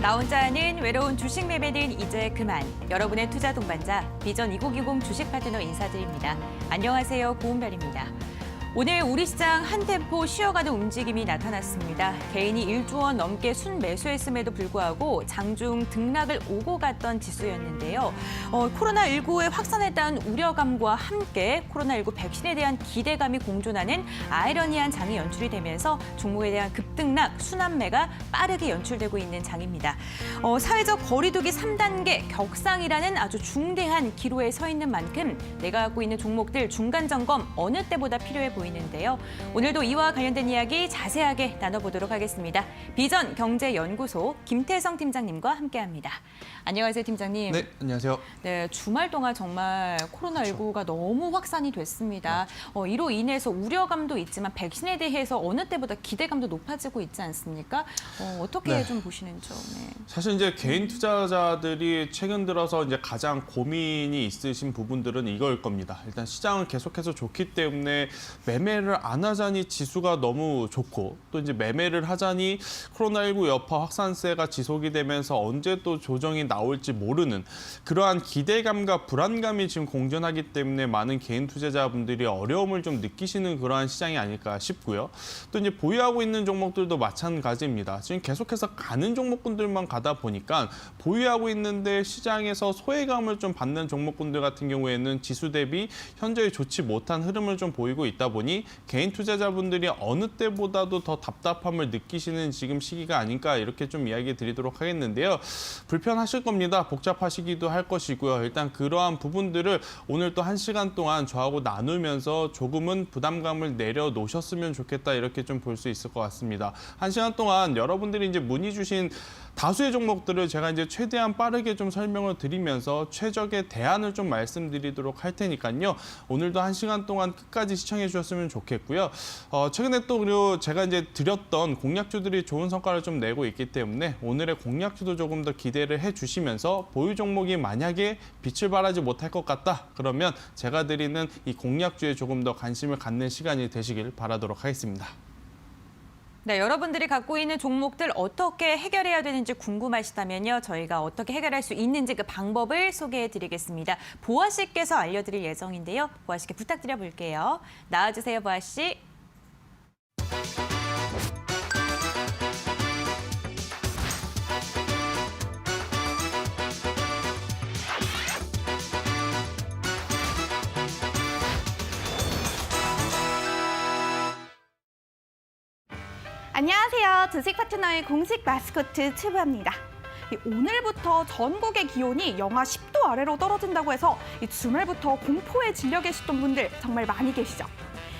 나 혼자 하는 외로운 주식 매매는 이제 그만. 여러분의 투자 동반자 비전 2020 주식 파트너 인사드립니다. 안녕하세요, 고은별입니다. 오늘 우리 시장 한 템포 쉬어가는 움직임이 나타났습니다. 개인이 1조 원 넘게 순매수했음에도 불구하고 장중 등락을 오고 갔던 지수였는데요. 코로나19의 확산에 따른 우려감과 함께 코로나19 백신에 대한 기대감이 공존하는 아이러니한 장이 연출이 되면서 종목에 대한 급등락, 순환매가 빠르게 연출되고 있는 장입니다. 사회적 거리두기 3단계 격상이라는 아주 중대한 기로에 서 있는 만큼 내가 갖고 있는 종목들 중간 점검 어느 때보다 필요해 보이는데요. 오늘도 이와 관련된 이야기 자세하게 나눠보도록 하겠습니다. 비전 경제연구소 김태성 팀장님과 함께합니다. 안녕하세요, 팀장님. 네, 안녕하세요. 네, 주말 동안 정말 코로나19가 너무 확산이 됐습니다. 이로 인해서 우려감도 있지만 백신에 대해서 어느 때보다 기대감도 높아지고 있지 않습니까? 어떻게 좀 보시는지. 네. 사실 이제 개인 투자자들이 최근 들어서 이제 가장 고민이 있으신 부분들은 이걸 겁니다. 일단 시장은 계속해서 좋기 때문에 매매를 안 하자니 지수가 너무 좋고 또 이제 매매를 하자니 코로나19 여파 확산세가 지속이 되면서 언제 또 조정이 나올지 모르는 그러한 기대감과 불안감이 지금 공존하기 때문에 많은 개인 투자자분들이 어려움을 좀 느끼시는 그러한 시장이 아닐까 싶고요. 또 이제 보유하고 있는 종목들도 마찬가지입니다. 지금 계속해서 가는 종목군들만 가다 보니까 보유하고 있는데 시장에서 소외감을 좀 받는 종목군들 같은 경우에는 지수 대비 현저히 좋지 못한 흐름을 좀 보이고 있다 보니 개인 투자자분들이 어느 때보다도 더 답답함을 느끼시는 지금 시기가 아닐까 이렇게 좀 이야기 드리도록 하겠는데요. 불편하실 겁니다. 복잡하시기도 할 것이고요. 일단 그러한 부분들을 오늘 또 1시간 동안 저하고 나누면서 조금은 부담감을 내려놓으셨으면 좋겠다 이렇게 좀 볼 수 있을 것 같습니다. 1시간 동안 여러분들이 이제 문의 주신 다수의 종목들을 제가 이제 최대한 빠르게 좀 설명을 드리면서 최적의 대안을 좀 말씀드리도록 할 테니까요. 오늘도 1시간 동안 끝까지 시청해 주셨으면 좋겠고요. 최근에 또 그리고 제가 이제 드렸던 공략주들이 좋은 성과를 좀 내고 있기 때문에 오늘의 공략주도 조금 더 기대를 해 주시면서 보유 종목이 만약에 빛을 발하지 못할 것 같다. 그러면 제가 드리는 이 공략주에 조금 더 관심을 갖는 시간이 되시길 바라도록 하겠습니다. 네, 여러분들이 갖고 있는 종목들 어떻게 해결해야 되는지 궁금하시다면요. 저희가 어떻게 해결할 수 있는지 그 방법을 소개해드리겠습니다. 보아 씨께서 알려드릴 예정인데요. 보아 씨께 부탁드려 볼게요. 나와주세요, 보아 씨. 안녕하세요. 주식 파트너의 공식 마스코트 추부합니다. 오늘부터 전국의 기온이 영하 10도 아래로 떨어진다고 해서 주말부터 공포에 질려 계시던 분들 정말 많이 계시죠.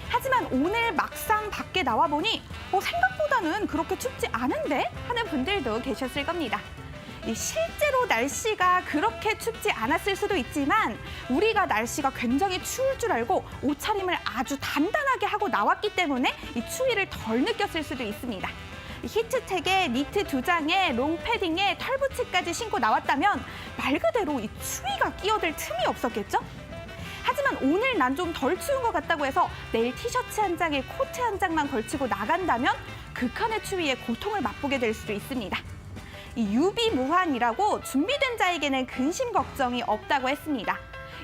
하지만 오늘 막상 밖에 나와보니 생각보다는 그렇게 춥지 않은데 하는 분들도 계셨을 겁니다. 실제로 날씨가 그렇게 춥지 않았을 수도 있지만 우리가 날씨가 굉장히 추울 줄 알고 옷차림을 아주 단단하게 하고 나왔기 때문에 이 추위를 덜 느꼈을 수도 있습니다. 히트텍에 니트 2장에 롱패딩에 털부츠까지 신고 나왔다면 말 그대로 이 추위가 끼어들 틈이 없었겠죠? 하지만 오늘 난 좀 덜 추운 것 같다고 해서 내일 티셔츠 한 장에 코트 한 장만 걸치고 나간다면 극한의 추위에 고통을 맛보게 될 수도 있습니다. 이 유비무환이라고 준비된 자에게는 근심 걱정이 없다고 했습니다.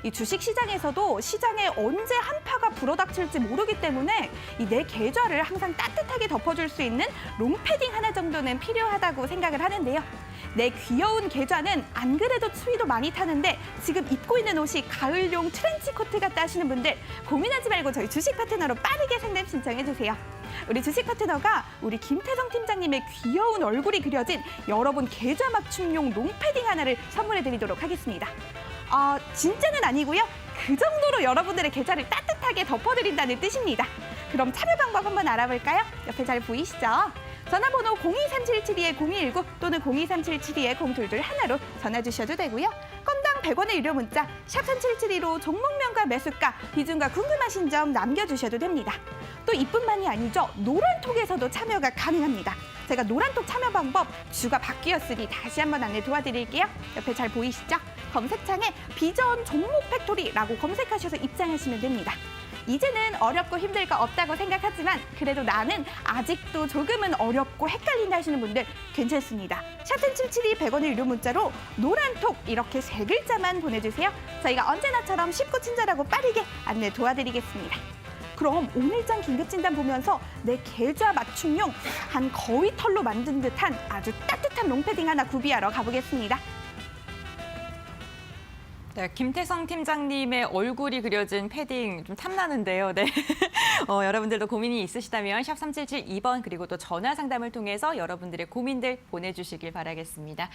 이 주식시장에서도 시장에 언제 한파가 불어닥칠지 모르기 때문에 이 내 계좌를 항상 따뜻하게 덮어줄 수 있는 롱패딩 하나 정도는 필요하다고 생각을 하는데요. 내 귀여운 계좌는 안 그래도 추위도 많이 타는데 지금 입고 있는 옷이 가을용 트렌치코트 같다 하시는 분들 고민하지 말고 저희 주식 파트너로 빠르게 상담 신청해주세요. 우리 주식 파트너가 우리 김태성 팀장님의 귀여운 얼굴이 그려진 여러분 계좌 맞춤용 롱패딩 하나를 선물해드리도록 하겠습니다. 진짜는 아니고요. 그 정도로 여러분들의 계좌를 따뜻하게 덮어드린다는 뜻입니다. 그럼 참여 방법 한번 알아볼까요? 옆에 잘 보이시죠? 전화번호 02377-2119 또는 02377-0222로 전화 주셔도 되고요. 건당 100원의 유료 문자 샵 3772로 종목명과 매수가, 비중과 궁금하신 점 남겨주셔도 됩니다. 또 이뿐만이 아니죠. 노란톡에서도 참여가 가능합니다. 제가 노란톡 참여 방법 주가 바뀌었으니 다시 한번 안내 도와드릴게요. 옆에 잘 보이시죠? 검색창에 비전 종목 팩토리라고 검색하셔서 입장하시면 됩니다. 이제는 어렵고 힘들 거 없다고 생각하지만 그래도 나는 아직도 조금은 어렵고 헷갈린다 하시는 분들 괜찮습니다. 샵1077이 100원의 유료 문자로 노란톡 이렇게 3글자만 보내주세요. 저희가 언제나처럼 쉽고 친절하고 빠르게 안내 도와드리겠습니다. 그럼 오늘장 긴급진단 보면서 내 계좌 맞춤용 한 거위 털로 만든 듯한 아주 따뜻한 롱패딩 하나 구비하러 가보겠습니다. 네, 김태성 팀장님의 얼굴이 그려진 패딩 좀 탐나는데요. 네. 여러분들도 고민이 있으시다면 샵 3772번 그리고 또 전화 상담을 통해서 여러분들의 고민들 보내주시길 바라겠습니다.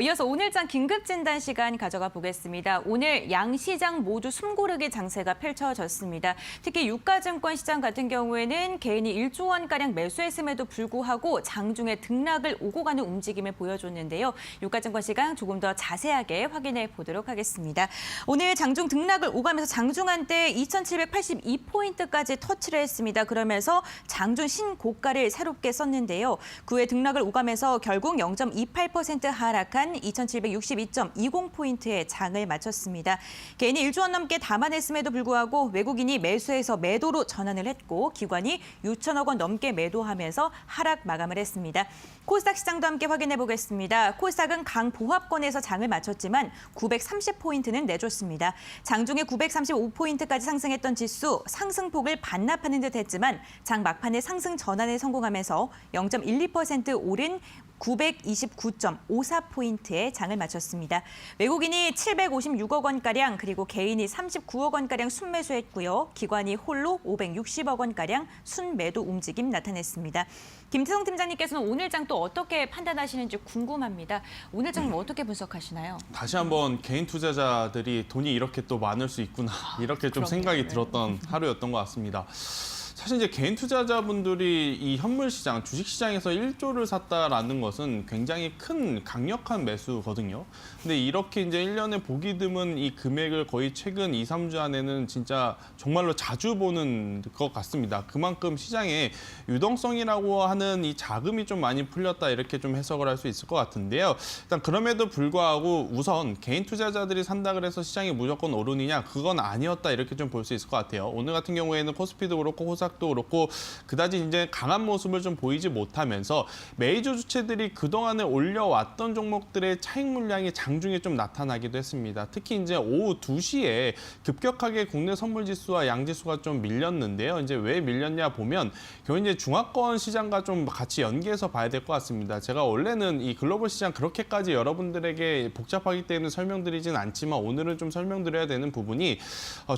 이어서 오늘장 긴급진단 시간 가져가 보겠습니다. 오늘 양시장 모두 숨고르기 장세가 펼쳐졌습니다. 특히 유가증권 시장 같은 경우에는 개인이 1조 원가량 매수했음에도 불구하고 장중에 등락을 오고 가는 움직임을 보여줬는데요. 유가증권 시장 조금 더 자세하게 확인해 보도록 하겠습니다. 오늘 장중 등락을 오가면서 장중한때 2,782포인트까지 터치를 했습니다. 그러면서 장중 신고가를 새롭게 썼는데요. 그 후에 등락을 오가면서 결국 0.28% 하락한 2,762.20포인트의 장을 마쳤습니다. 개인이 1조 원 넘게 담아냈음에도 불구하고 외국인이 매수해서 매도로 전환을 했고 기관이 6천억 원 넘게 매도하면서 하락 마감을 했습니다. 코스닥 시장도 함께 확인해 보겠습니다. 코스닥은 강보합권에서 장을 마쳤지만 930포인트는 내줬습니다. 장중에 935포인트까지 상승했던 지수 상승폭을 반납하는 듯 했지만 장 막판에 상승 전환에 성공하면서 0.12% 오른 929.54포인트의 장을 마쳤습니다. 외국인이 756억 원가량 그리고 개인이 39억 원가량 순매수했고요. 기관이 홀로 560억 원가량 순매도 움직임 나타냈습니다. 김태성 팀장님께서는 오늘 장 또 어떻게 판단하시는지 궁금합니다. 오늘 장님 어떻게 분석하시나요? 다시 한번 개인 투자자들이 돈이 이렇게 또 많을 수 있구나 이렇게 좀 그럼요. 생각이 들었던 하루였던 것 같습니다. 사실 이제 개인 투자자분들이 이 현물 시장, 주식 시장에서 1조를 샀다라는 것은 굉장히 큰 강력한 매수거든요. 근데 이렇게 이제 1년에 보기 드문 이 금액을 거의 최근 2, 3주 안에는 진짜 정말로 자주 보는 것 같습니다. 그만큼 시장에 유동성이라고 하는 이 자금이 좀 많이 풀렸다 이렇게 좀 해석을 할 수 있을 것 같은데요. 일단 그럼에도 불구하고 우선 개인 투자자들이 산다 그래서 시장이 무조건 오르느냐 그건 아니었다 이렇게 좀 볼 수 있을 것 같아요. 오늘 같은 경우에는 코스피도 그렇고 코스닥도 그렇고 그다지 이제 강한 모습을 좀 보이지 못하면서 메이저 주체들이 그동안에 올려왔던 종목들의 차익 물량이 장중에 좀 나타나기도 했습니다. 특히 이제 오후 2시에 급격하게 국내 선물 지수와 양 지수가 좀 밀렸는데요. 이제 왜 밀렸냐 보면 결국 이제 중화권 시장과 좀 같이 연계해서 봐야 될 것 같습니다. 제가 원래는 이 글로벌 시장 그렇게까지 여러분들에게 복잡하기 때문에 설명드리진 않지만 오늘은 좀 설명드려야 되는 부분이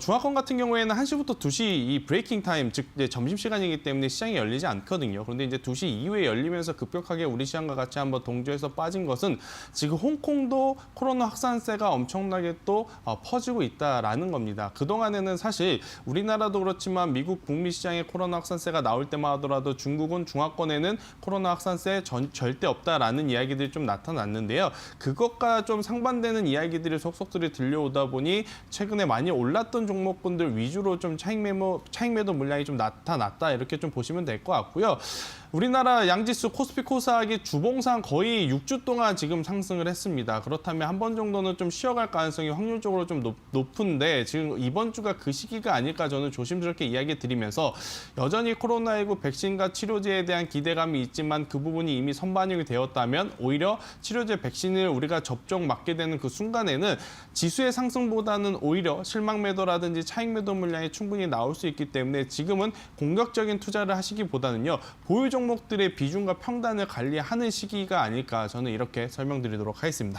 중화권 같은 경우에는 1시부터 2시 이 브레이킹 타임 즉 이제 점심시간이기 때문에 시장이 열리지 않거든요. 그런데 이제 2시 이후에 열리면서 급격하게 우리 시장과 같이 한번 동조해서 빠진 것은 지금 홍콩도 코로나 확산세가 엄청나게 또 퍼지고 있다라는 겁니다. 그동안에는 사실 우리나라도 그렇지만 미국 북미 시장에 코로나 확산세가 나올 때만 하더라도 중국은 중화권에는 코로나 확산세 절대 없다라는 이야기들이 좀 나타났는데요. 그것과 좀 상반되는 이야기들이 속속들이 들려오다 보니 최근에 많이 올랐던 종목군들 위주로 좀 차익 매도 물량이 좀 나타났다 이렇게 좀 보시면 될 것 같고요. 우리나라 양지수 코스피 코스닥이 주봉상 거의 6주 동안 지금 상승을 했습니다. 그렇다면 한 번 정도는 좀 쉬어갈 가능성이 확률적으로 좀 높은데 지금 이번 주가 그 시기가 아닐까 저는 조심스럽게 이야기 드리면서 여전히 코로나19 백신과 치료제에 대한 기대감이 있지만 그 부분이 이미 선반영이 되었다면 오히려 치료제 백신을 우리가 접종 맞게 되는 그 순간에는 지수의 상승보다는 오히려 실망 매도라든지 차익 매도 물량이 충분히 나올 수 있기 때문에 지금은 공격적인 투자를 하시기보다는요. 보유 종목들의 비중과 평단을 관리하는 시기가 아닐까 저는 이렇게 설명드리도록 하겠습니다.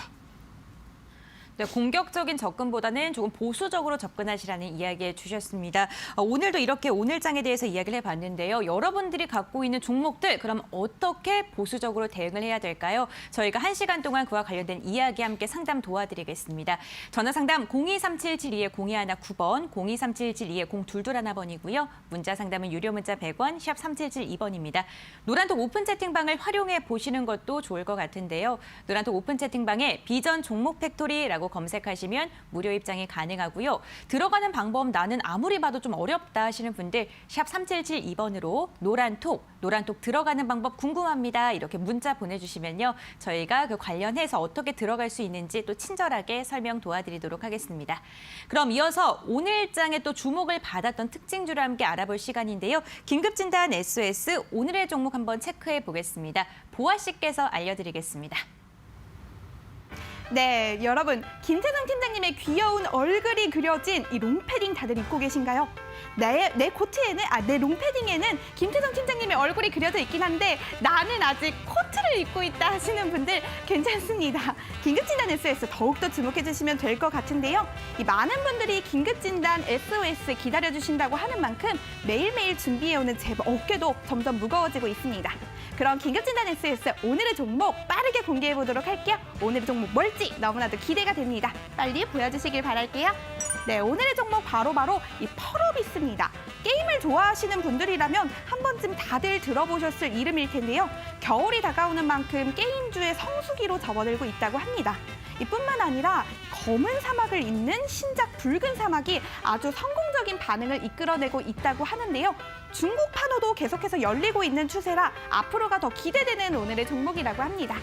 네, 공격적인 접근보다는 조금 보수적으로 접근하시라는 이야기 주셨습니다. 오늘도 이렇게 오늘장에 대해서 이야기를 해봤는데요. 여러분들이 갖고 있는 종목들 그럼 어떻게 보수적으로 대응을 해야 될까요? 저희가 1시간 동안 그와 관련된 이야기 함께 상담 도와드리겠습니다. 전화 상담 02377-2-0219번, 02377-2-0221번이고요. 문자 상담은 유료 문자 100원, 샵 3772번입니다. 노란톡 오픈 채팅방을 활용해 보시는 것도 좋을 것 같은데요. 노란톡 오픈 채팅방에 비전 종목 팩토리라고 라고 검색하시면 무료 입장이 가능하고요. 들어가는 방법 나는 아무리 봐도 좀 어렵다 하시는 분들 샵 3772번으로 노란톡 들어가는 방법 궁금합니다. 이렇게 문자 보내주시면요. 저희가 그 관련해서 어떻게 들어갈 수 있는지 또 친절하게 설명 도와드리도록 하겠습니다. 그럼 이어서 오늘 장에 또 주목을 받았던 특징주를 함께 알아볼 시간인데요. 긴급진단 SOS 오늘의 종목 한번 체크해 보겠습니다. 보아 씨께서 알려드리겠습니다. 네, 여러분 김태성 팀장님의 귀여운 얼굴이 그려진 이 롱패딩 다들 입고 계신가요? 내 코트에는 내 롱패딩에는 김태성 팀장님의 얼굴이 그려져 있긴 한데 나는 아직 코트를 입고 있다 하시는 분들 괜찮습니다. 긴급진단 SOS 더욱더 주목해 주시면 될 것 같은데요. 이 많은 분들이 긴급진단 SOS 기다려주신다고 하는 만큼 매일매일 준비해오는 제 어깨도 점점 무거워지고 있습니다. 그럼 긴급진단 SOS 오늘의 종목 빠르게 공개해 보도록 할게요. 오늘의 종목 뭘지 너무나도 기대가 됩니다. 빨리 보여주시길 바랄게요. 네, 오늘의 종목 바로 이 펄업이스입니다. 게임을 좋아하시는 분들이라면 한 번쯤 다들 들어보셨을 이름일 텐데요. 겨울이 다가오는 만큼 게임주의 성수기로 접어들고 있다고 합니다. 이뿐만 아니라 검은 사막을 잇는 신작 붉은 사막이 아주 성공적인 반응을 이끌어내고 있다고 하는데요. 중국 판호도 계속해서 열리고 있는 추세라 앞으로가 더 기대되는 오늘의 종목이라고 합니다.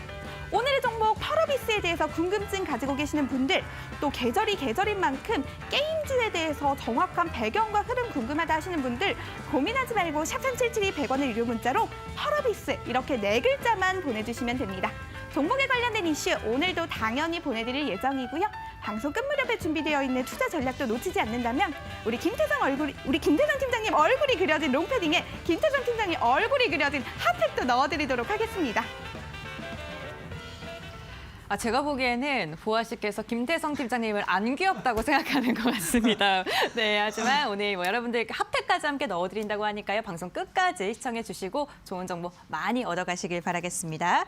오늘의 종목 펄어비스에 대해서 궁금증 가지고 계시는 분들, 또 계절인 만큼 게임주에 대해서 정확한 배경과 흐름 궁금하다 하시는 분들 고민하지 말고 샵 3772 100원의 유료 문자로 펄어비스 이렇게 4글자만 보내주시면 됩니다. 종목에 관련된 이슈 오늘도 당연히 보내드릴 예정이고요. 방송 끝 무렵에 준비되어 있는 투자 전략도 놓치지 않는다면 우리 김태성 팀장님 얼굴이 그려진 롱패딩에 김태성 팀장님 얼굴이 그려진 핫팩도 넣어드리도록 하겠습니다. 제가 보기에는 보아 씨께서 김태성 팀장님을 안 귀엽다고 생각하는 것 같습니다. 네, 하지만 오늘 여러분들께 핫팩까지 함께 넣어드린다고 하니까요. 방송 끝까지 시청해 주시고 좋은 정보 많이 얻어가시길 바라겠습니다.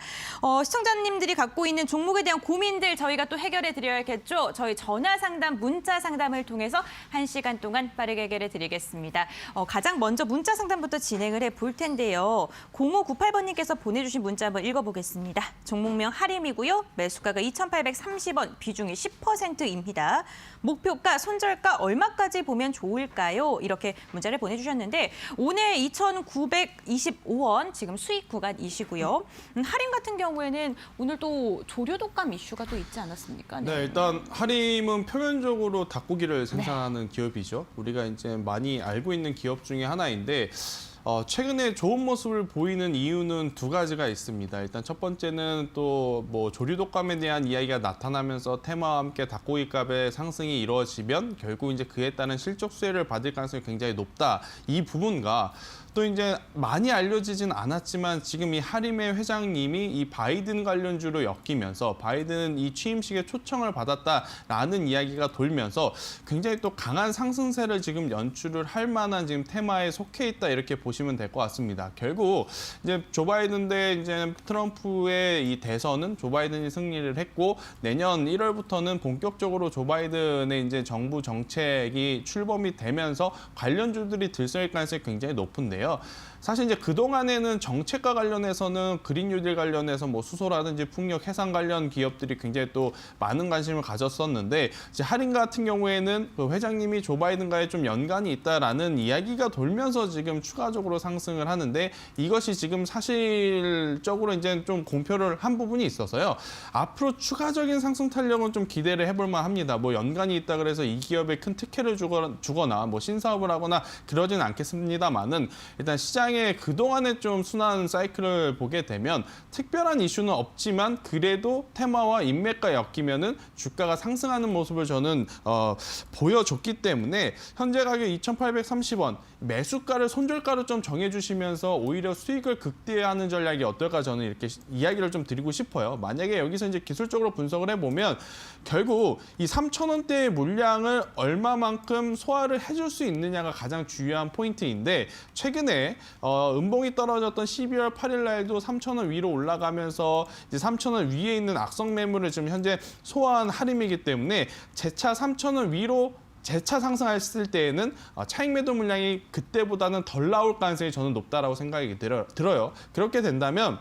시청자님들이 갖고 있는 종목에 대한 고민들 저희가 또 해결해 드려야겠죠. 저희 전화 상담, 문자 상담을 통해서 1시간 동안 빠르게 해결해 드리겠습니다. 가장 먼저 문자 상담부터 진행을 해볼 텐데요. 0598번님께서 보내주신 문자 한번 읽어보겠습니다. 종목명 하림이고요. 매수가가 2,830원, 비중이 10%입니다. 목표가, 손절가 얼마까지 보면 좋을까요? 이렇게 문자를 보내주셨는데 오늘 2,925원, 지금 수익 구간이시고요. 할인 같은 경우에는 오늘 또 조류 독감 이슈가 또 있지 않았습니까? 네, 일단 하림은 표면적으로 닭고기를 생산하는 기업이죠. 우리가 이제 많이 알고 있는 기업 중에 하나인데 최근에 좋은 모습을 보이는 이유는 두 가지가 있습니다. 일단 첫 번째는 또 뭐 조류 독감에 대한 이야기가 나타나면서 테마와 함께 닭고기 값의 상승이 이루어지면 결국 이제 그에 따른 실적 수혜를 받을 가능성이 굉장히 높다. 이 부분과 또 이제 많이 알려지진 않았지만 지금 이 하림의 회장님이 이 바이든 관련주로 엮이면서 바이든 이 취임식에 초청을 받았다라는 이야기가 돌면서 굉장히 또 강한 상승세를 지금 연출을 할 만한 지금 테마에 속해 있다 이렇게 보시면 될 것 같습니다. 결국 이제 조 바이든 대 이제 트럼프의 이 대선은 조 바이든이 승리를 했고 내년 1월부터는 본격적으로 조 바이든의 이제 정부 정책이 출범이 되면서 관련주들이 들썩일 가능성이 굉장히 높은데요. 사실 이제 그동안에는 정책과 관련해서는 그린 뉴딜 관련해서 뭐 수소라든지 풍력, 해상 관련 기업들이 굉장히 또 많은 관심을 가졌었는데 이제 할인 같은 경우에는 그 회장님이 조 바이든과의 좀 연관이 있다라는 이야기가 돌면서 지금 추가적으로 상승을 하는데 이것이 지금 사실적으로 이제 좀 공표를 한 부분이 있어서요. 앞으로 추가적인 상승 탄력은 좀 기대를 해볼 만합니다. 뭐 연관이 있다 그래서 이 기업에 큰 특혜를 주거나 뭐 신사업을 하거나 그러진 않겠습니다만은 일단 시장에 그동안에 좀 순환 사이클을 보게 되면 특별한 이슈는 없지만 그래도 테마와 인맥과 엮이면은 주가가 상승하는 모습을 저는 보여줬기 때문에 현재 가격 2,830원 매수가를 손절가로 좀 정해주시면서 오히려 수익을 극대화하는 전략이 어떨까 저는 이렇게 이야기를 좀 드리고 싶어요. 만약에 여기서 이제 기술적으로 분석을 해보면 결국 이 3,000원대의 물량을 얼마만큼 소화를 해줄 수 있느냐가 가장 중요한 포인트인데 최근에 음봉이 떨어졌던 12월 8일 날도 3,000원 위로 올라가면서 이제 3,000원 위에 있는 악성 매물을 지금 현재 소화한 하림이기 때문에 재차 3,000원 위로 재차 상승했을 때에는 차익 매도 물량이 그때보다는 덜 나올 가능성이 저는 높다라고 생각이 들어요. 그렇게 된다면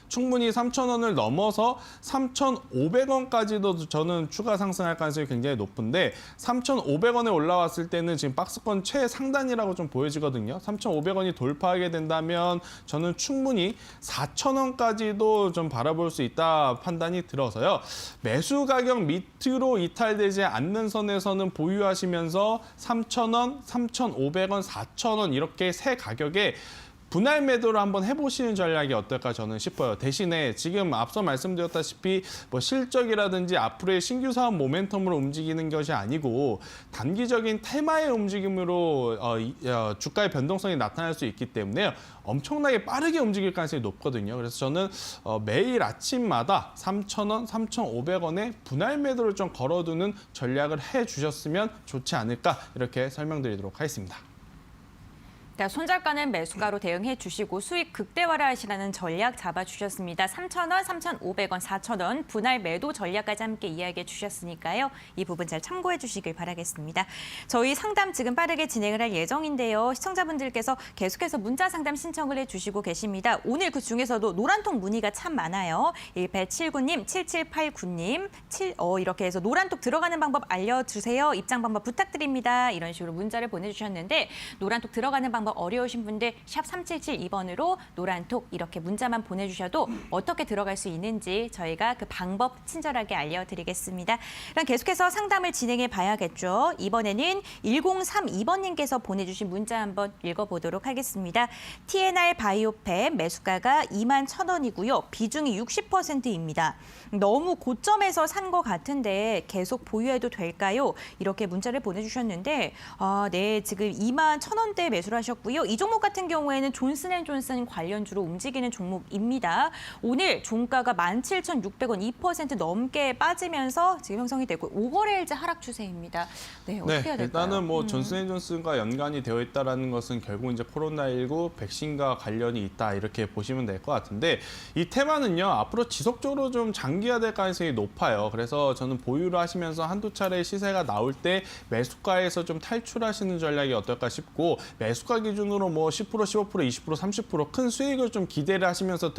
충분히 3,000원을 넘어서 3,500원까지도 저는 추가 상승할 가능성이 굉장히 높은데 3,500원에 올라왔을 때는 지금 박스권 최상단이라고 좀 보여지거든요. 3,500원이 돌파하게 된다면 저는 충분히 4,000원까지도 좀 바라볼 수 있다 판단이 들어서요. 매수 가격 밑으로 이탈되지 않는 선에서는 보유하시면서 3,000원, 3,500원, 4,000원 이렇게 세 가격에 분할 매도를 한번 해보시는 전략이 어떨까 저는 싶어요. 대신에 지금 앞서 말씀드렸다시피 뭐 실적이라든지 앞으로의 신규 사업 모멘텀으로 움직이는 것이 아니고 단기적인 테마의 움직임으로 주가의 변동성이 나타날 수 있기 때문에 엄청나게 빠르게 움직일 가능성이 높거든요. 그래서 저는 매일 아침마다 3,000원, 3,500원에 분할 매도를 좀 걸어두는 전략을 해주셨으면 좋지 않을까 이렇게 설명드리도록 하겠습니다. 손절가는 매수가로 대응해 주시고 수익 극대화를 하시라는 전략 잡아주셨습니다. 3,000원, 3,500원, 4,000원 분할 매도 전략까지 함께 이야기해 주셨으니까요. 이 부분 잘 참고해 주시길 바라겠습니다. 저희 상담 지금 빠르게 진행을 할 예정인데요. 시청자분들께서 계속해서 문자 상담 신청을 해주시고 계십니다. 오늘 그 중에서도 노란톡 문의가 참 많아요. 1879님, 7789님, 이렇게 해서 노란톡 들어가는 방법 알려주세요. 입장 방법 부탁드립니다. 이런 식으로 문자를 보내주셨는데 노란톡 들어가는 방법 어려우신 분들 샵 3772번으로 노란톡 이렇게 문자만 보내주셔도 어떻게 들어갈 수 있는지 저희가 그 방법 친절하게 알려드리겠습니다. 그럼 계속해서 상담을 진행해 봐야겠죠. 이번에는 1032번님께서 보내주신 문자 한번 읽어보도록 하겠습니다. TNR 바이오팩 매수가가 21,000원이고요. 비중이 60%입니다. 너무 고점에서 산 것 같은데 계속 보유해도 될까요? 이렇게 문자를 보내주셨는데 네, 지금 21,000원대 매수를 하셨고 이 종목 같은 경우에는 존슨앤존슨 관련주로 움직이는 종목입니다. 오늘 종가가 17,600원 2% 넘게 빠지면서 지금 형성이 되고 오버레일즈 하락 추세입니다. 네, 어떻게 해야 될까요? 일단은 뭐 존슨앤존슨과 연관이 되어 있다라는 것은 결국 이제 코로나19 백신과 관련이 있다 이렇게 보시면 될 것 같은데 이 테마는요 앞으로 지속적으로 좀 장기화될 가능성이 높아요. 그래서 저는 보유를 하시면서 한두 차례 시세가 나올 때 매수가에서 좀 탈출하시는 전략이 어떨까 싶고 매수가 기준으로 뭐 10%, 15%, 20%, 30% 큰 수익을 좀 기대를 하시면서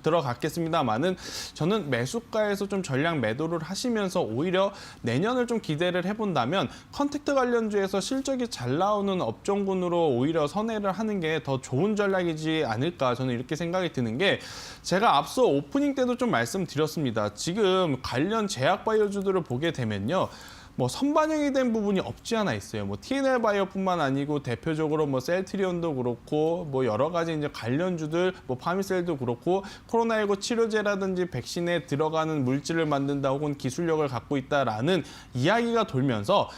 들어갔겠습니다만은 저는 매수가에서 좀 전량 매도를 하시면서 오히려 내년을 좀 기대를 해본다면 컨택트 관련주에서 실적이 잘 나오는 업종군으로 오히려 선회를 하는 게 더 좋은 전략이지 않을까 저는 이렇게 생각이 드는 게 제가 앞서 오프닝 때도 좀 말씀드렸습니다. 지금 관련 제약바이오주들을 보게 되면요. 뭐 선반영이 된 부분이 없지 않아 있어요. 뭐 TNR 바이오뿐만 아니고 대표적으로 뭐 셀트리온도 그렇고 뭐 여러 가지 이제 관련주들 뭐 파미셀도 그렇고 코로나19 치료제라든지 백신에 들어가는 물질을 만든다 혹은 기술력을 갖고 있다라는 이야기가 돌면서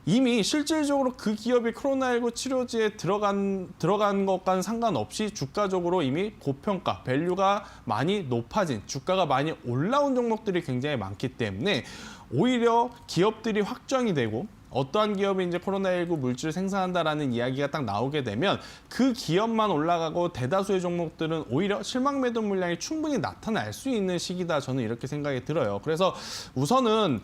이미 실질적으로 그 기업이 코로나19 치료제에 들어간 것과는 상관없이 주가적으로 이미 고평가, 밸류가 많이 높아진, 주가가 많이 올라온 종목들이 굉장히 많기 때문에 오히려 기업들이 확정이 되고 어떠한 기업이 이제 코로나19 물질을 생산한다라는 이야기가 딱 나오게 되면 그 기업만 올라가고 대다수의 종목들은 오히려 실망 매도 물량이 충분히 나타날 수 있는 시기다 저는 이렇게 생각이 들어요. 그래서 우선은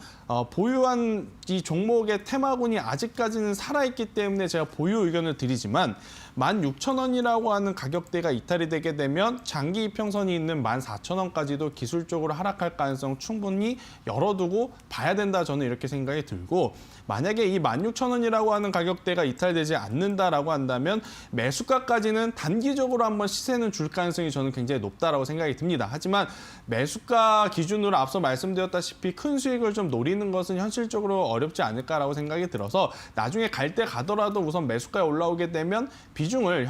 보유한 이 종목의 테마군이 아직까지는 살아있기 때문에 제가 보유 의견을 드리지만 16,000원이라고 하는 가격대가 이탈이 되게 되면 장기 이평선이 있는 14,000원까지도 기술적으로 하락할 가능성 충분히 열어두고 봐야 된다 저는 이렇게 생각이 들고 만약에 이 16,000원이라고 하는 가격대가 이탈되지 않는다라고 한다면 매수가까지는 단기적으로 한번 시세는 줄 가능성이 저는 굉장히 높다라고 생각이 듭니다. 하지만 매수가 기준으로 앞서 말씀드렸다시피 큰 수익을 좀 노리는 것은 현실적으로 어렵지 않을까라고 생각이 들어서 나중에 갈 때 가더라도 우선 매수가에 올라오게 되면 비중을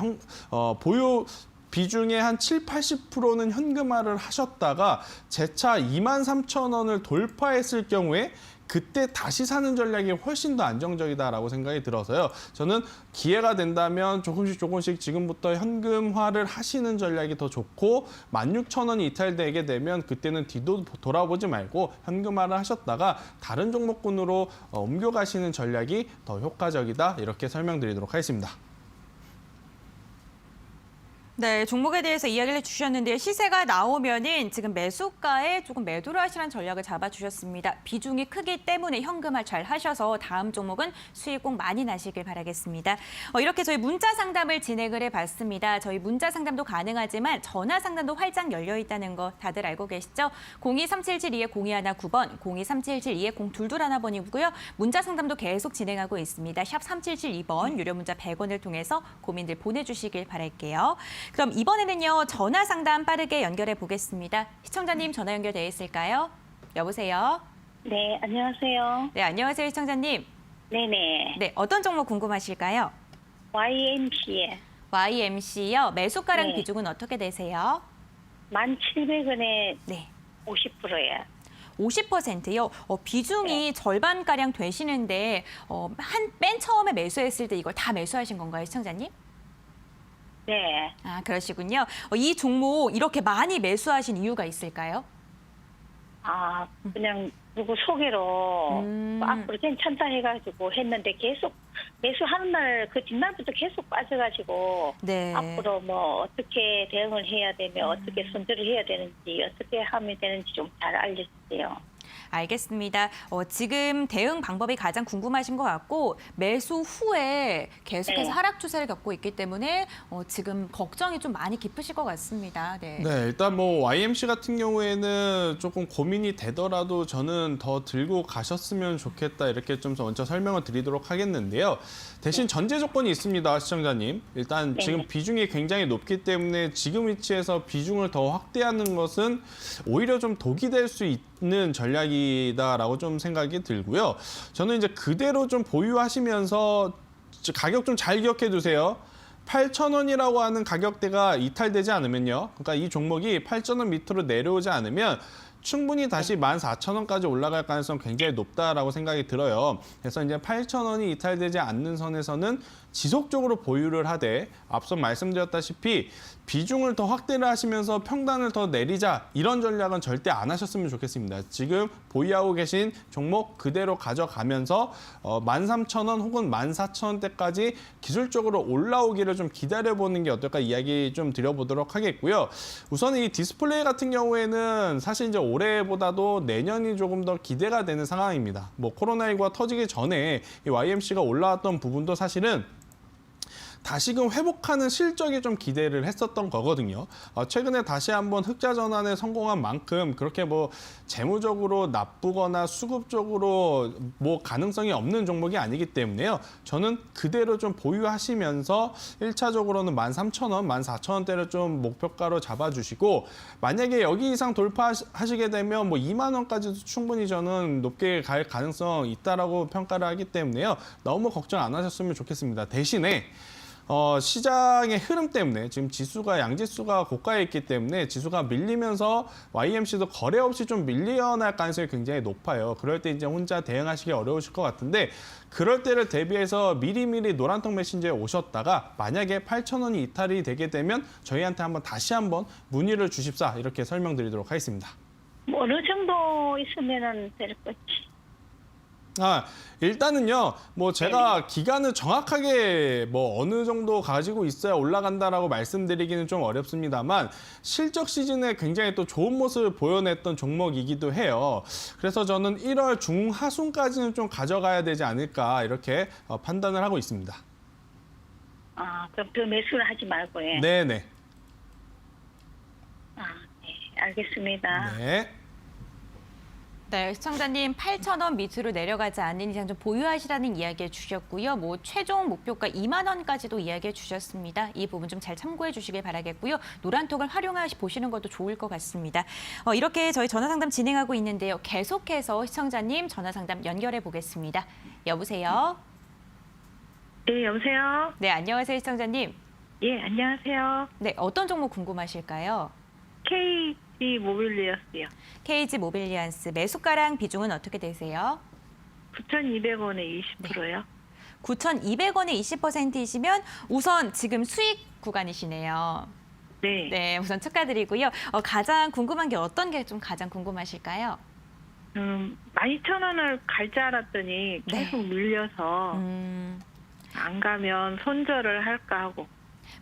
보유 비중의 한 7, 80%는 현금화를 하셨다가 재차 23,000원을 돌파했을 경우에 그때 다시 사는 전략이 훨씬 더 안정적이다라고 생각이 들어서요. 저는 기회가 된다면 조금씩 지금부터 현금화를 하시는 전략이 더 좋고 16,000원이 이탈되게 되면 그때는 뒤도 돌아보지 말고 현금화를 하셨다가 다른 종목군으로 옮겨가시는 전략이 더 효과적이다 이렇게 설명드리도록 하겠습니다. 네, 종목에 대해서 이야기를 해주셨는데요. 시세가 나오면은 지금 매수가에 조금 매도를 하시라는 전략을 잡아주셨습니다. 비중이 크기 때문에 현금화 잘 하셔서 다음 종목은 수익 꼭 많이 나시길 바라겠습니다. 이렇게 저희 문자 상담을 진행을 해봤습니다. 저희 문자 상담도 가능하지만 전화 상담도 활짝 열려 있다는 거 다들 알고 계시죠? 023772-0219번, 023772-0221번이고요. 문자 상담도 계속 진행하고 있습니다. 샵 3772번 유료 문자 100원을 통해서 고민들 보내주시길 바랄게요. 그럼 이번에는요, 전화 상담 빠르게 연결해 보겠습니다. 시청자님 전화 연결돼 있을까요? 여보세요? 네, 안녕하세요. 네, 안녕하세요, 시청자님. 네네. 네, 어떤 종목 궁금하실까요? YMC에 YMC요. 매수가랑 네. 비중은 어떻게 되세요? 1,700원에 네. 50%예요. 50%요. 비중이 절반가량 되시는데 맨 처음에 매수했을 때 이걸 다 매수하신 건가요, 시청자님? 네. 아, 그러시군요. 이 종목 이렇게 많이 매수하신 이유가 있을까요? 아, 그냥 누구 소개로 앞으로 괜찮다 해가지고 했는데 계속 매수하는 날 그 뒷날부터 계속 빠져가지고 네. 앞으로 뭐 어떻게 대응을 해야 되며 어떻게 손절을 해야 되는지 어떻게 하면 되는지 좀 잘 알려주세요. 알겠습니다. 지금 대응 방법이 가장 궁금하신 것 같고 매수 후에 계속해서 네. 하락 추세를 겪고 있기 때문에 지금 걱정이 좀 많이 깊으실 것 같습니다. 네. 네, 일단 뭐 YMC 같은 경우에는 조금 고민이 되더라도 저는 더 들고 가셨으면 좋겠다 이렇게 좀 먼저 설명을 드리도록 하겠는데요. 대신 전제 조건이 있습니다, 시청자님. 일단 네. 지금 비중이 굉장히 높기 때문에 지금 위치에서 비중을 더 확대하는 것은 오히려 좀 독이 될 수 있는 전략이다라고 좀 생각이 들고요. 저는 이제 그대로 좀 보유하시면서 가격 좀 잘 기억해 두세요. 8,000원이라고 하는 가격대가 이탈되지 않으면요. 그러니까 이 종목이 8,000원 밑으로 내려오지 않으면 충분히 다시 14,000원까지 올라갈 가능성이 굉장히 높다라고 생각이 들어요. 그래서 이제 8,000원이 이탈되지 않는 선에서는 지속적으로 보유를 하되 앞서 말씀드렸다시피 비중을 더 확대를 하시면서 평단을 더 내리자 이런 전략은 절대 안 하셨으면 좋겠습니다. 지금 보유하고 계신 종목 그대로 가져가면서 13,000원 혹은 14,000원대까지 기술적으로 올라오기를 좀 기다려보는 게 어떨까 이야기 좀 드려보도록 하겠고요. 우선 이 디스플레이 같은 경우에는 사실 이제 올해보다도 내년이 조금 더 기대가 되는 상황입니다. 뭐 코로나19가 터지기 전에 이 YMC가 올라왔던 부분도 사실은 다시금 회복하는 실적이 좀 기대를 했었던 거거든요. 최근에 다시 한번 흑자 전환에 성공한 만큼 그렇게 뭐 재무적으로 나쁘거나 수급적으로 뭐 가능성이 없는 종목이 아니기 때문에요. 저는 그대로 좀 보유하시면서 1차적으로는 13,000원, 14,000원대를 좀 목표가로 잡아주시고 만약에 여기 이상 돌파하시게 되면 뭐 2만 원까지도 충분히 저는 높게 갈 가능성 있다라고 평가를 하기 때문에요. 너무 걱정 안 하셨으면 좋겠습니다. 대신에 시장의 흐름 때문에 지금 지수가 양지수가 고가에 있기 때문에 지수가 밀리면서 YMC도 거래 없이 좀 밀려날 가능성이 굉장히 높아요. 그럴 때 이제 혼자 대응하시기 어려우실 것 같은데 그럴 때를 대비해서 미리미리 노란통 메신저에 오셨다가 만약에 8,000원이 이탈이 되게 되면 저희한테 다시 한번 문의를 주십사 이렇게 설명드리도록 하겠습니다. 뭐 어느 정도 있으면은 될 거지. 일단은요, 뭐 제가 기간을 정확하게 뭐 어느 정도 가지고 있어야 올라간다라고 말씀드리기는 좀 어렵습니다만 실적 시즌에 굉장히 또 좋은 모습을 보여냈던 종목이기도 해요. 그래서 저는 1월 중하순까지는 좀 가져가야 되지 않을까 이렇게 판단을 하고 있습니다. 아, 그럼 더 매수를 하지 말고 예. 네네. 아, 네, 알겠습니다. 네. 네, 시청자님 8,000원 밑으로 내려가지 않는 이상 좀 보유하시라는 이야기해 주셨고요. 뭐 최종 목표가 2만 원까지도 이야기해 주셨습니다. 이 부분 좀 잘 참고해 주시길 바라겠고요. 노란톡을 활용하시 보시는 것도 좋을 것 같습니다. 이렇게 저희 전화 상담 진행하고 있는데요. 계속해서 시청자님 전화 상담 연결해 보겠습니다. 여보세요? 네, 여보세요? 네, 안녕하세요, 시청자님. 예, 안녕하세요. 네, 어떤 종목 궁금하실까요? KG 모빌리어스요. KG 모빌리안스 매수가랑 비중은 어떻게 되세요? 9,200원에 20%요. 9,200원에 20%이시면 우선 지금 수익 구간이시네요. 네. 네, 우선 축하드리고요. 가장 궁금한 게 어떤 게 좀 가장 궁금하실까요? 12,000원을 갈 줄 알았더니 계속 밀려서 안 가면 손절을 할까 하고.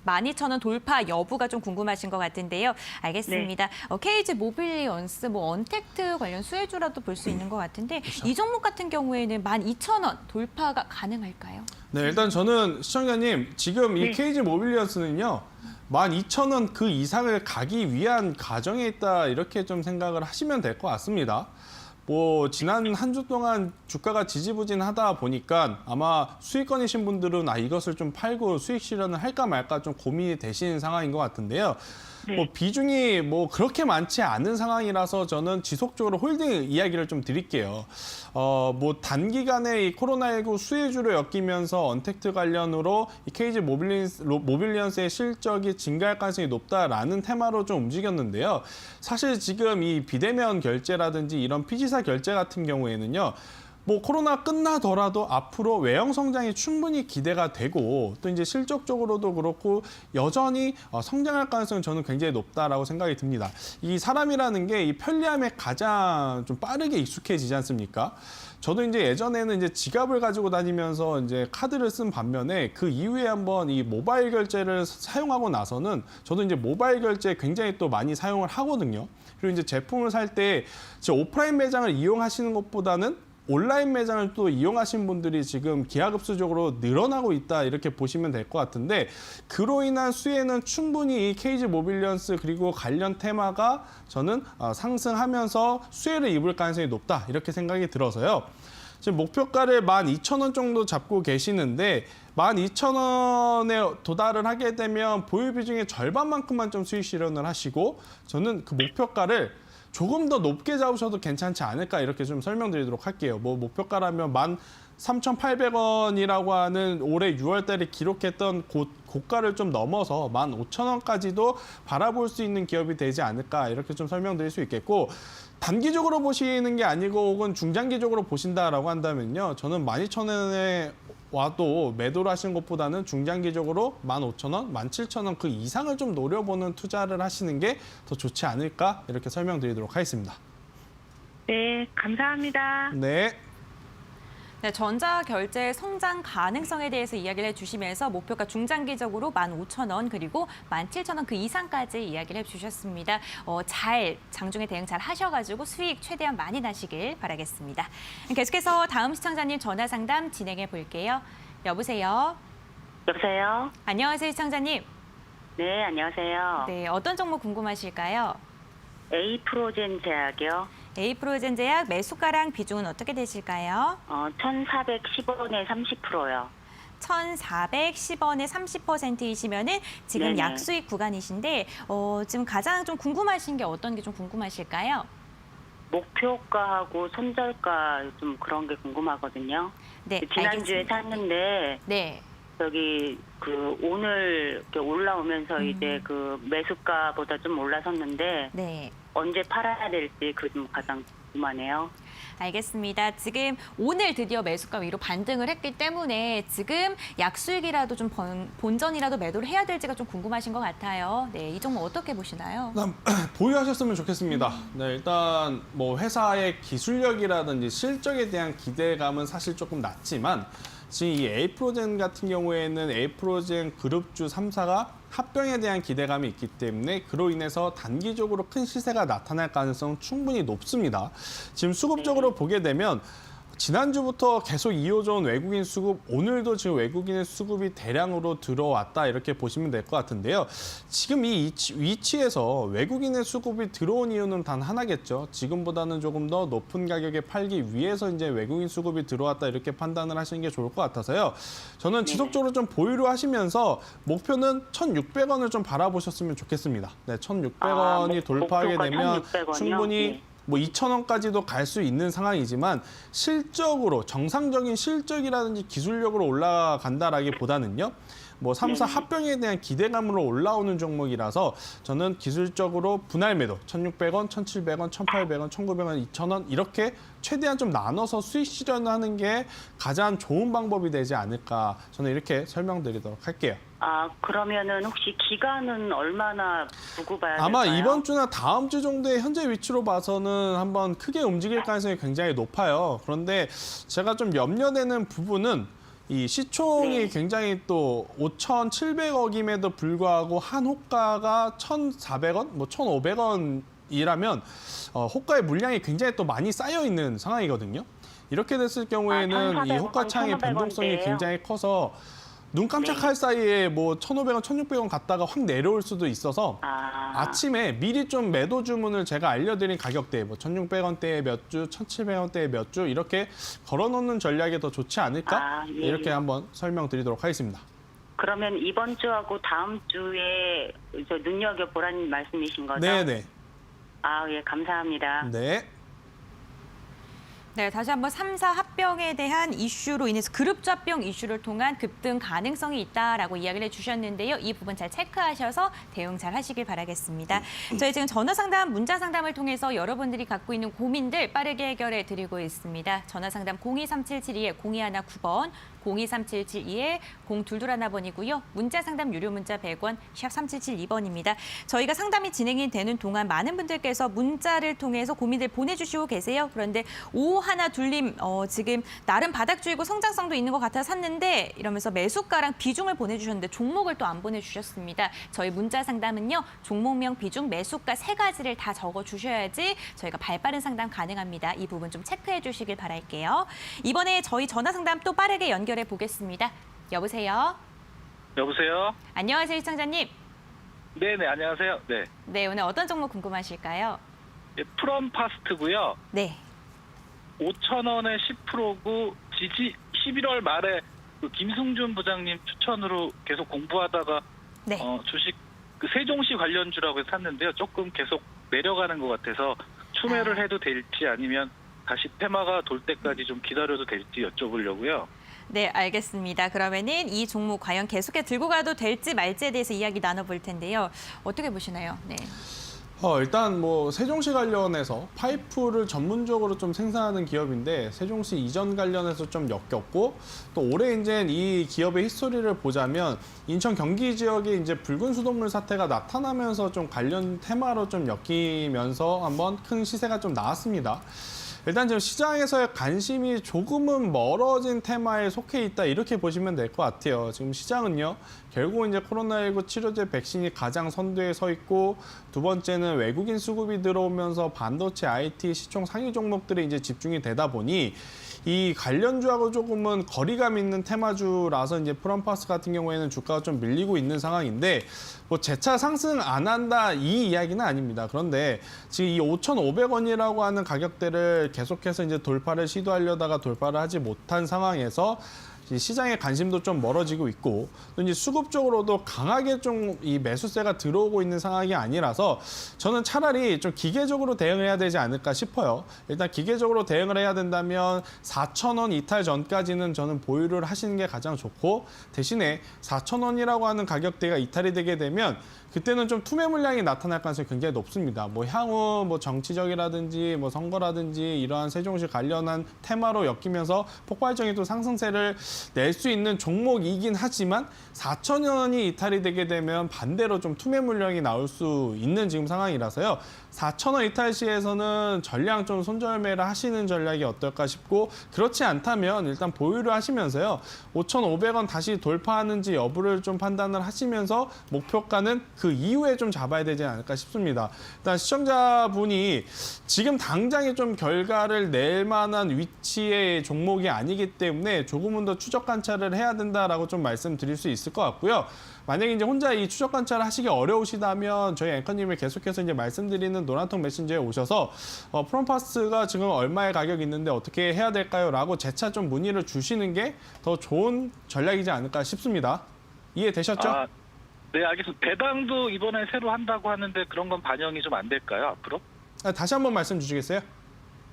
12,000원 돌파 여부가 좀 궁금하신 것 같은데요. 알겠습니다. KG 모빌리언스, 언택트 관련 수혜주라도 볼 수 있는 것 같은데 이 종목 같은 경우에는 12,000원 돌파가 가능할까요? 네, 일단 저는 시청자님 지금 이 KG 모빌리언스는요. 12,000원 그 이상을 가기 위한 과정에 있다 이렇게 좀 생각을 하시면 될 것 같습니다. 지난 한 주 동안 주가가 지지부진하다 보니까 아마 수익권이신 분들은 이것을 좀 팔고 수익 실현을 할까 말까 좀 고민이 되시는 상황인 것 같은데요. 비중이 그렇게 많지 않은 상황이라서 저는 지속적으로 홀딩 이야기를 좀 드릴게요. 단기간에 이 코로나19 수혜주로 엮이면서 언택트 관련으로 이 KG 모빌리언스의 실적이 증가할 가능성이 높다라는 테마로 좀 움직였는데요. 사실 지금 이 비대면 결제라든지 이런 피지사 결제 같은 경우에는요. 코로나 끝나더라도 앞으로 외형 성장이 충분히 기대가 되고 또 이제 실적적으로도 그렇고 여전히 성장할 가능성은 저는 굉장히 높다라고 생각이 듭니다. 이 사람이라는 게 이 편리함에 가장 좀 빠르게 익숙해지지 않습니까? 저도 이제 예전에는 이제 지갑을 가지고 다니면서 이제 카드를 쓴 반면에 그 이후에 한번 이 모바일 결제를 사용하고 나서는 저도 이제 모바일 결제 굉장히 또 많이 사용을 하거든요. 그리고 이제 제품을 살 때 오프라인 매장을 이용하시는 것보다는 온라인 매장을 또 이용하신 분들이 지금 기하급수적으로 늘어나고 있다 이렇게 보시면 될 것 같은데 그로 인한 수혜는 충분히 이 KG 모빌리언스 그리고 관련 테마가 저는 상승하면서 수혜를 입을 가능성이 높다 이렇게 생각이 들어서요. 지금 목표가를 12,000원 정도 잡고 계시는데 12,000원에 도달을 하게 되면 보유 비중의 절반만큼만 좀 수익 실현을 하시고 저는 그 목표가를 조금 더 높게 잡으셔도 괜찮지 않을까 이렇게 좀 설명드리도록 할게요. 목표가라면 13,800원이라고 하는 올해 6월 달에 기록했던 고가를 좀 넘어서 15,000원까지도 바라볼 수 있는 기업이 되지 않을까 이렇게 좀 설명드릴 수 있겠고 단기적으로 보시는 게 아니고 혹은 중장기적으로 보신다라고 한다면요. 저는 12,000원에 와도 매도를 하시는 것보다는 중장기적으로 15,000원, 17,000원 그 이상을 좀 노려보는 투자를 하시는 게 더 좋지 않을까 이렇게 설명드리도록 하겠습니다. 네, 감사합니다. 네. 네, 전자결제 성장 가능성에 대해서 이야기를 해주시면서 목표가 중장기적으로 15,000원 그리고 17,000원 그 이상까지 이야기를 해주셨습니다. 잘 장중에 대응 잘 하셔가지고 수익 최대한 많이 나시길 바라겠습니다. 계속해서 다음 시청자님 전화 상담 진행해 볼게요. 여보세요. 여보세요? 안녕하세요, 시청자님. 네, 안녕하세요. 네, 어떤 종목 궁금하실까요? A프로젠 제약이요. A프로젠 제약 매수가랑 비중은 어떻게 되실까요? 1,410원에 30%요. 1,410원에 30%이시면은 지금 네네. 약수익 구간이신데 지금 가장 좀 궁금하신 게 어떤 게 좀 궁금하실까요? 목표가하고 손절가 좀 그런 게 궁금하거든요. 네, 지난주에 알겠습니다. 샀는데 네. 저기 오늘 이렇게 올라오면서 이제 매수가보다 좀 올라섰는데 네. 언제 팔아야 될지 그 좀 가장 궁금하네요. 알겠습니다. 지금 오늘 드디어 매수가 위로 반등을 했기 때문에 지금 약수익이라도 좀 본전이라도 매도를 해야 될지가 좀 궁금하신 것 같아요. 네, 이 종목 어떻게 보시나요? 일단 보유하셨으면 좋겠습니다. 네, 일단 회사의 기술력이라든지 실적에 대한 기대감은 사실 조금 낮지만 지금 이 A프로젠 같은 경우에는 A프로젠 그룹주 3사가 합병에 대한 기대감이 있기 때문에 그로 인해서 단기적으로 큰 시세가 나타날 가능성은 충분히 높습니다. 지금 수급적으로 보게 되면 지난주부터 계속 이어져온 외국인 수급, 오늘도 지금 외국인의 수급이 대량으로 들어왔다 이렇게 보시면 될 것 같은데요. 지금 이 위치에서 외국인의 수급이 들어온 이유는 단 하나겠죠. 지금보다는 조금 더 높은 가격에 팔기 위해서 이제 외국인 수급이 들어왔다 이렇게 판단을 하시는 게 좋을 것 같아서요. 저는 지속적으로 좀 보유를 하시면서 목표는 1,600원을 좀 바라보셨으면 좋겠습니다. 네, 1,600원이 돌파하게 목표가 되면 1,600원 이요? 충분히 네. 2,000원까지도 갈 수 있는 상황이지만 실적으로 정상적인 실적이라든지 기술력으로 올라간다라기보다는요. 3사 합병에 대한 기대감으로 올라오는 종목이라서 저는 기술적으로 분할 매도 1,600원, 1,700원, 1,800원, 1,900원, 2,000원 이렇게 최대한 좀 나눠서 수익 실현하는 게 가장 좋은 방법이 되지 않을까 저는 이렇게 설명드리도록 할게요. 그러면은 혹시 기간은 얼마나 두고 봐야 될까요? 아마 이번 주나 다음 주 정도의 현재 위치로 봐서는 한번 크게 움직일 가능성이 굉장히 높아요. 그런데 제가 좀 염려되는 부분은 이 시총이 네. 굉장히 또 5,700억임에도 불구하고 한 호가가 1,400원, 뭐 1,500원이라면 호가의 물량이 굉장히 또 많이 쌓여 있는 상황이거든요. 이렇게 됐을 경우에는 이 1,400원, 호가창의 1,500원 변동성이 대예요. 굉장히 커서 눈 깜짝할 사이에 뭐 1,500원, 1,600원 갔다가 확 내려올 수도 있어서 아침에 미리 좀 매도 주문을 제가 알려드린 가격대에 뭐 1,600원대에 몇 주, 1,700원대에 몇 주 이렇게 걸어놓는 전략이 더 좋지 않을까? 예. 이렇게 한번 설명드리도록 하겠습니다. 그러면 이번 주하고 다음 주에 눈여겨보라는 말씀이신 거죠? 네네. 예, 감사합니다. 네. 네, 다시 한번 3사 합병에 대한 이슈로 인해서 그룹 합병 이슈를 통한 급등 가능성이 있다라고 이야기를 해주셨는데요. 이 부분 잘 체크하셔서 대응 잘 하시길 바라겠습니다. 저희 지금 전화 상담, 문자 상담을 통해서 여러분들이 갖고 있는 고민들 빠르게 해결해 드리고 있습니다. 전화 상담 023772에 0219번, 023772에 0221번이고요. 문자 상담 유료 문자 100원, 샵 3772번입니다. 저희가 상담이 진행이 되는 동안 많은 분들께서 문자를 통해서 고민들 보내주시고 계세요. 그런데 오 하나 둘님 지금 나름 바닥주이고 성장성도 있는 것 같아 샀는데 이러면서 매수가랑 비중을 보내주셨는데 종목을 또 안 보내주셨습니다. 저희 문자 상담은요. 종목명, 비중, 매수가 3가지를 다 적어주셔야지 저희가 발빠른 상담 가능합니다. 이 부분 좀 체크해 주시길 바랄게요. 이번에 저희 전화 상담 또 빠르게 연결해 보겠습니다. 여보세요? 여보세요? 안녕하세요, 시청자님. 네네, 안녕하세요. 네. 네, 오늘 어떤 종목 궁금하실까요? 예, 프롬파스트고요. 네. 5,000원에 10%고 11월 말에 그 김승준 부장님 추천으로 계속 공부하다가 네. 주식 그 세종시 관련주라고 해서 샀는데요. 조금 계속 내려가는 것 같아서 추매를 해도 될지 아니면 다시 테마가 돌 때까지 좀 기다려도 될지 여쭤보려고요. 네, 알겠습니다. 그러면은 이 종목 과연 계속해 들고 가도 될지 말지에 대해서 이야기 나눠볼 텐데요. 어떻게 보시나요? 네. 일단 뭐 세종시 관련해서 파이프를 전문적으로 좀 생산하는 기업인데 세종시 이전 관련해서 좀 역겹고 또 올해 이제 이 기업의 히스토리를 보자면 인천 경기 지역에 이제 붉은 수돗물 사태가 나타나면서 좀 관련 테마로 좀 엮이면서 한번 큰 시세가 좀 나왔습니다. 일단 지금 시장에서의 관심이 조금은 멀어진 테마에 속해 있다 이렇게 보시면 될 것 같아요. 지금 시장은요. 결국 이제 코로나19 치료제 백신이 가장 선두에 서 있고 두 번째는 외국인 수급이 들어오면서 반도체, IT, 시총 상위 종목들이 이제 집중이 되다 보니 이 관련주하고 조금은 거리감 있는 테마주라서 이제 프롬파스 같은 경우에는 주가가 좀 밀리고 있는 상황인데 뭐 재차 상승 안 한다 이 이야기는 아닙니다. 그런데 지금 이 5,500원이라고 하는 가격대를 계속해서 이제 돌파를 시도하려다가 돌파를 하지 못한 상황에서 시장의 관심도 좀 멀어지고 있고 또 이제 수급 쪽으로도 강하게 좀 이 매수세가 들어오고 있는 상황이 아니라서 저는 차라리 좀 기계적으로 대응을 해야 되지 않을까 싶어요. 일단 기계적으로 대응을 해야 된다면 4,000원 이탈 전까지는 저는 보유를 하시는 게 가장 좋고 대신에 4,000원이라고 하는 가격대가 이탈이 되게 되면 그때는 좀 투매 물량이 나타날 가능성이 굉장히 높습니다. 뭐 향후 뭐 정치적이라든지 뭐 선거라든지 이러한 세종시 관련한 테마로 엮이면서 폭발적인 또 상승세를 낼 수 있는 종목이긴 하지만 4,000원이 이탈이 되게 되면 반대로 좀 투매 물량이 나올 수 있는 지금 상황이라서요. 4,000원 이탈 시에서는 전량 좀 손절매를 하시는 전략이 어떨까 싶고 그렇지 않다면 일단 보유를 하시면서요. 5,500원 다시 돌파하는지 여부를 좀 판단을 하시면서 목표가는 그 이후에 좀 잡아야 되지 않을까 싶습니다. 일단 시청자분이 지금 당장에 좀 결과를 낼 만한 위치의 종목이 아니기 때문에 조금은 더 추적 관찰을 해야 된다라고 좀 말씀드릴 수 있을 것 같고요. 만약에 이제 혼자 이 추적 관찰을 하시기 어려우시다면 저희 앵커님이 계속해서 이제 말씀드리는 노란통 메신저에 오셔서 프롬파스가 지금 얼마의 가격이 있는데 어떻게 해야 될까요? 라고 재차 좀 문의를 주시는 게 더 좋은 전략이지 않을까 싶습니다. 이해되셨죠? 네, 알겠습니다. 배당도 이번에 새로 한다고 하는데 그런 건 반영이 좀 안 될까요, 앞으로? 다시 한번 말씀 주시겠어요?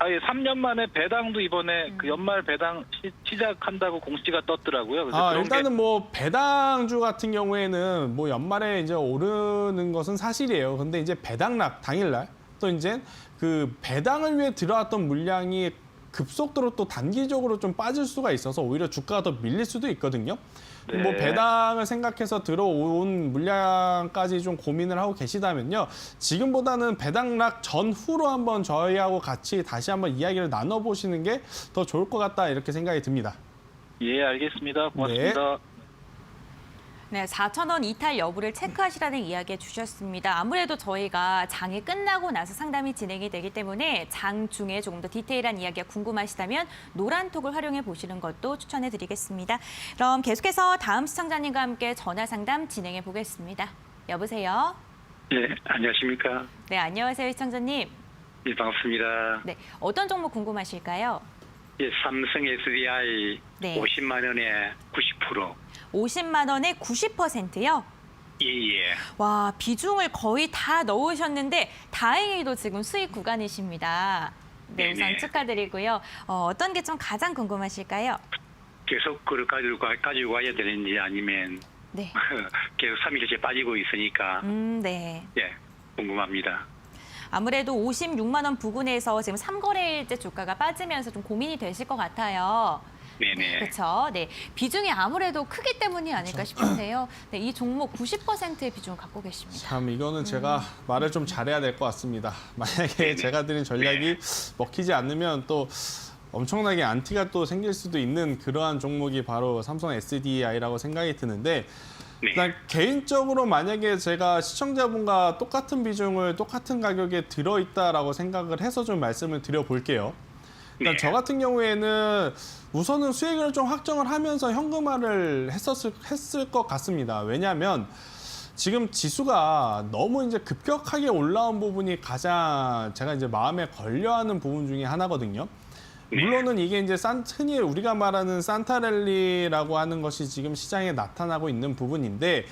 예, 3년 만에 배당도 이번에 그 연말 배당 시작한다고 공시가 떴더라고요. 그래서 그런 일단은 뭐 배당주 같은 경우에는 뭐 연말에 이제 오르는 것은 사실이에요. 근데 이제 배당락 당일날 또 이제 그 배당을 위해 들어왔던 물량이 급속도로 또 단기적으로 좀 빠질 수가 있어서 오히려 주가가 더 밀릴 수도 있거든요. 네. 뭐 배당을 생각해서 들어온 물량까지 좀 고민을 하고 계시다면요. 지금보다는 배당락 전후로 한번 저희하고 같이 다시 한번 이야기를 나눠보시는 게 더 좋을 것 같다 이렇게 생각이 듭니다. 예, 알겠습니다. 고맙습니다. 네, 4,000원 이탈 여부를 체크하시라는 이야기 주셨습니다. 아무래도 저희가 장이 끝나고 나서 상담이 진행이 되기 때문에 장 중에 조금 더 디테일한 이야기가 궁금하시다면 노란톡을 활용해 보시는 것도 추천해 드리겠습니다. 그럼 계속해서 다음 시청자님과 함께 전화 상담 진행해 보겠습니다. 여보세요? 네, 안녕하십니까. 네, 안녕하세요, 시청자님. 예, 반갑습니다. 네, 어떤 종목 궁금하실까요? 예, 삼성 SDI 네. 50만 원에 90%. 50만 원에 90%요? 예, 예. 와, 비중을 거의 다 넣으셨는데 다행히도 지금 수익 구간이십니다. 네, 우선 네네. 축하드리고요. 어떤 게 좀 가장 궁금하실까요? 계속 그걸 가지고 와야 되는지 아니면 네. 계속 3일째 빠지고 있으니까 네. 예, 궁금합니다. 아무래도 56만 원 부근에서 지금 3거래일째 주가가 빠지면서 좀 고민이 되실 것 같아요. 네네. 그렇죠. 네. 비중이 아무래도 크기 때문이 아닐까 싶은데요. 네, 이 종목 90%의 비중을 갖고 계십니다. 참 이거는 제가 말을 좀 잘해야 될 것 같습니다. 만약에 제가 드린 전략이 먹히지 않으면 또 엄청나게 안티가 또 생길 수도 있는 그러한 종목이 바로 삼성 SDI라고 생각이 드는데 일단 개인적으로 만약에 제가 시청자분과 똑같은 비중을 똑같은 가격에 들어있다라고 생각을 해서 좀 말씀을 드려볼게요. 일단 저 같은 경우에는 우선은 수익을 좀 확정을 하면서 현금화를 했을 것 같습니다. 왜냐하면 지금 지수가 너무 이제 급격하게 올라온 부분이 가장 제가 이제 마음에 걸려하는 부분 중에 하나거든요. 물론은 이게 이제 흔히 우리가 말하는 산타랠리라고 하는 것이 지금 시장에 나타나고 있는 부분인데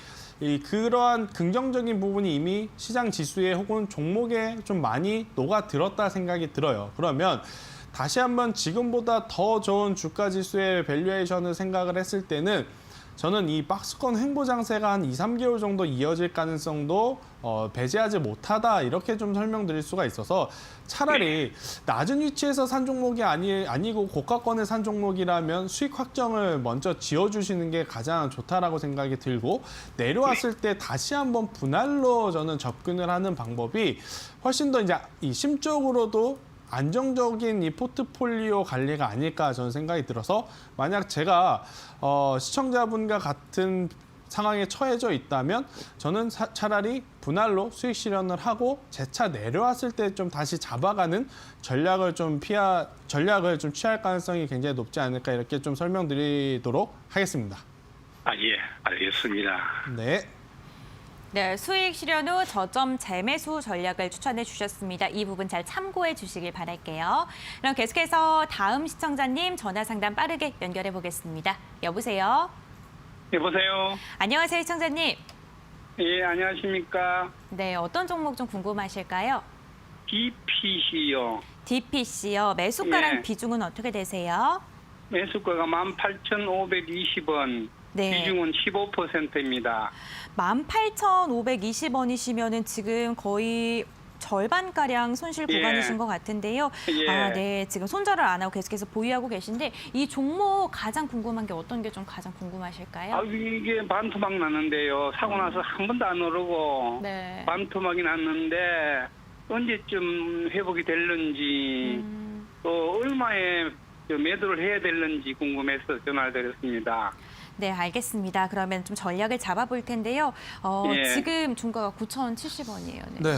그러한 긍정적인 부분이 이미 시장 지수에 혹은 종목에 좀 많이 녹아들었다 생각이 들어요. 그러면 다시 한번 지금보다 더 좋은 주가 지수의 밸류에이션을 생각을 했을 때는 저는 이 박스권 횡보 장세가 한 2, 3개월 정도 이어질 가능성도 배제하지 못하다 이렇게 좀 설명드릴 수가 있어서 차라리 낮은 위치에서 산 종목이 아니고 고가권에 산 종목이라면 수익 확정을 먼저 지어주시는 게 가장 좋다라고 생각이 들고 내려왔을 때 다시 한번 분할로 저는 접근을 하는 방법이 훨씬 더 이제 이 심적으로도 안정적인 이 포트폴리오 관리가 아닐까 저는 생각이 들어서 만약 제가 시청자분과 같은 상황에 처해져 있다면 저는 차라리 분할로 수익 실현을 하고 재차 내려왔을 때 좀 다시 잡아가는 전략을 좀 취할 가능성이 굉장히 높지 않을까 이렇게 좀 설명드리도록 하겠습니다. 아, 예, 알겠습니다. 네. 네, 수익 실현 후 저점 재매수 전략을 추천해 주셨습니다. 이 부분 잘 참고해 주시길 바랄게요. 그럼 계속해서 다음 시청자님 전화 상담 빠르게 연결해 보겠습니다. 여보세요? 여보세요. 안녕하세요, 시청자님. 예, 안녕하십니까. 네, 어떤 종목 좀 궁금하실까요? DPC요. DPC요. 매수가랑 예. 비중은 비중은 어떻게 되세요? 매수가가 18,520원. 네. 비중은 15%입니다. 18,520원이시면은 지금 거의 절반가량 손실 예. 구간이신 것 같은데요. 예. 아, 네. 지금 손절을 안 하고 계속해서 보유하고 계신데 이 종목 가장 궁금한 게 어떤 게 좀 가장 궁금하실까요? 아, 이게 반토막 났는데요. 사고 나서 한 번도 안 오르고 네. 반토막이 났는데 언제쯤 회복이 될는지 또 얼마에 매도를 해야 될는지 궁금해서 전화를 드렸습니다. 네, 알겠습니다. 그러면 좀 전략을 잡아볼 텐데요. 예. 지금 종가가 9,070원이에요. 네.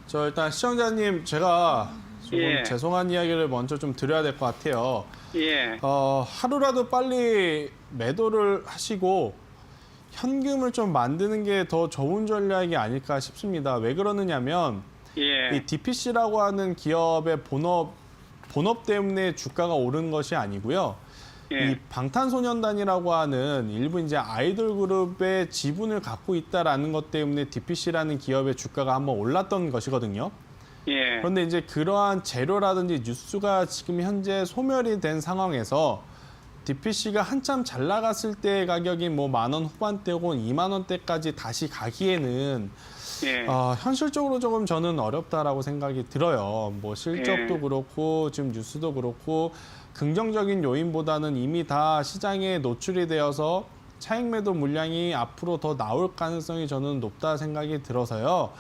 저 일단 시청자님 제가 조금 예. 죄송한 이야기를 먼저 좀 드려야 될 것 같아요. 예. 하루라도 빨리 매도를 하시고 현금을 좀 만드는 게 더 좋은 전략이 아닐까 싶습니다. 왜 그러느냐면 예. 이 DPC라고 하는 기업의 본업 때문에 주가가 오른 것이 아니고요. 예. 이 방탄소년단이라고 하는 일부 이제 아이돌 그룹의 지분을 갖고 있다라는 것 때문에 DPC라는 기업의 주가가 한번 올랐던 것이거든요. 예. 그런데 이제 그러한 재료라든지 뉴스가 지금 현재 소멸이 된 상황에서 DPC가 한참 잘 나갔을 때 가격이 뭐 10,000원 후반대 혹은 20,000원대까지 다시 가기에는 예. 현실적으로 조금 저는 어렵다라고 생각이 들어요. 뭐 실적도 예. 그렇고 지금 뉴스도 그렇고 긍정적인 요인보다는 이미 다 시장에 노출이 되어서 차익 매도 물량이 앞으로 더 나올 가능성이 저는 높다 생각이 들어서요.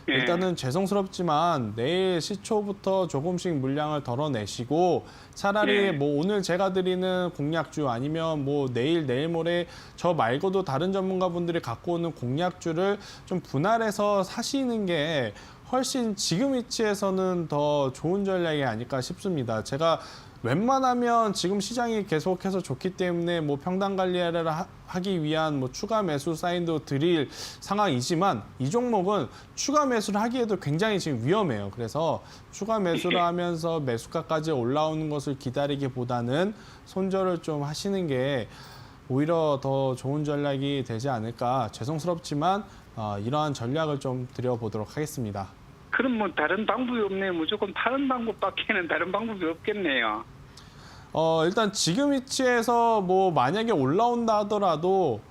예. 일단은 죄송스럽지만 내일 시초부터 조금씩 물량을 덜어내시고 차라리 예. 뭐 오늘 제가 드리는 공략주 아니면 뭐 내일 모레 저 말고도 다른 전문가분들이 갖고 오는 공략주를 좀 분할해서 사시는 게 훨씬 지금 위치에서는 더 좋은 전략이 아닐까 싶습니다. 제가 웬만하면 지금 시장이 계속해서 좋기 때문에 뭐 평단 관리를 하기 위한 뭐 추가 매수 사인도 드릴 상황이지만 이 종목은 추가 매수를 하기에도 굉장히 지금 위험해요. 그래서 추가 매수를 하면서 매수가까지 올라오는 것을 기다리기보다는 손절을 좀 하시는 게 오히려 더 좋은 전략이 되지 않을까. 죄송스럽지만 이러한 전략을 좀 드려보도록 하겠습니다. 그럼 뭐 다른 방법이 없네요. 무조건 파는 방법밖에는 다른 방법이 없겠네요. 일단 지금 위치에서 뭐 만약에 올라온다 하더라도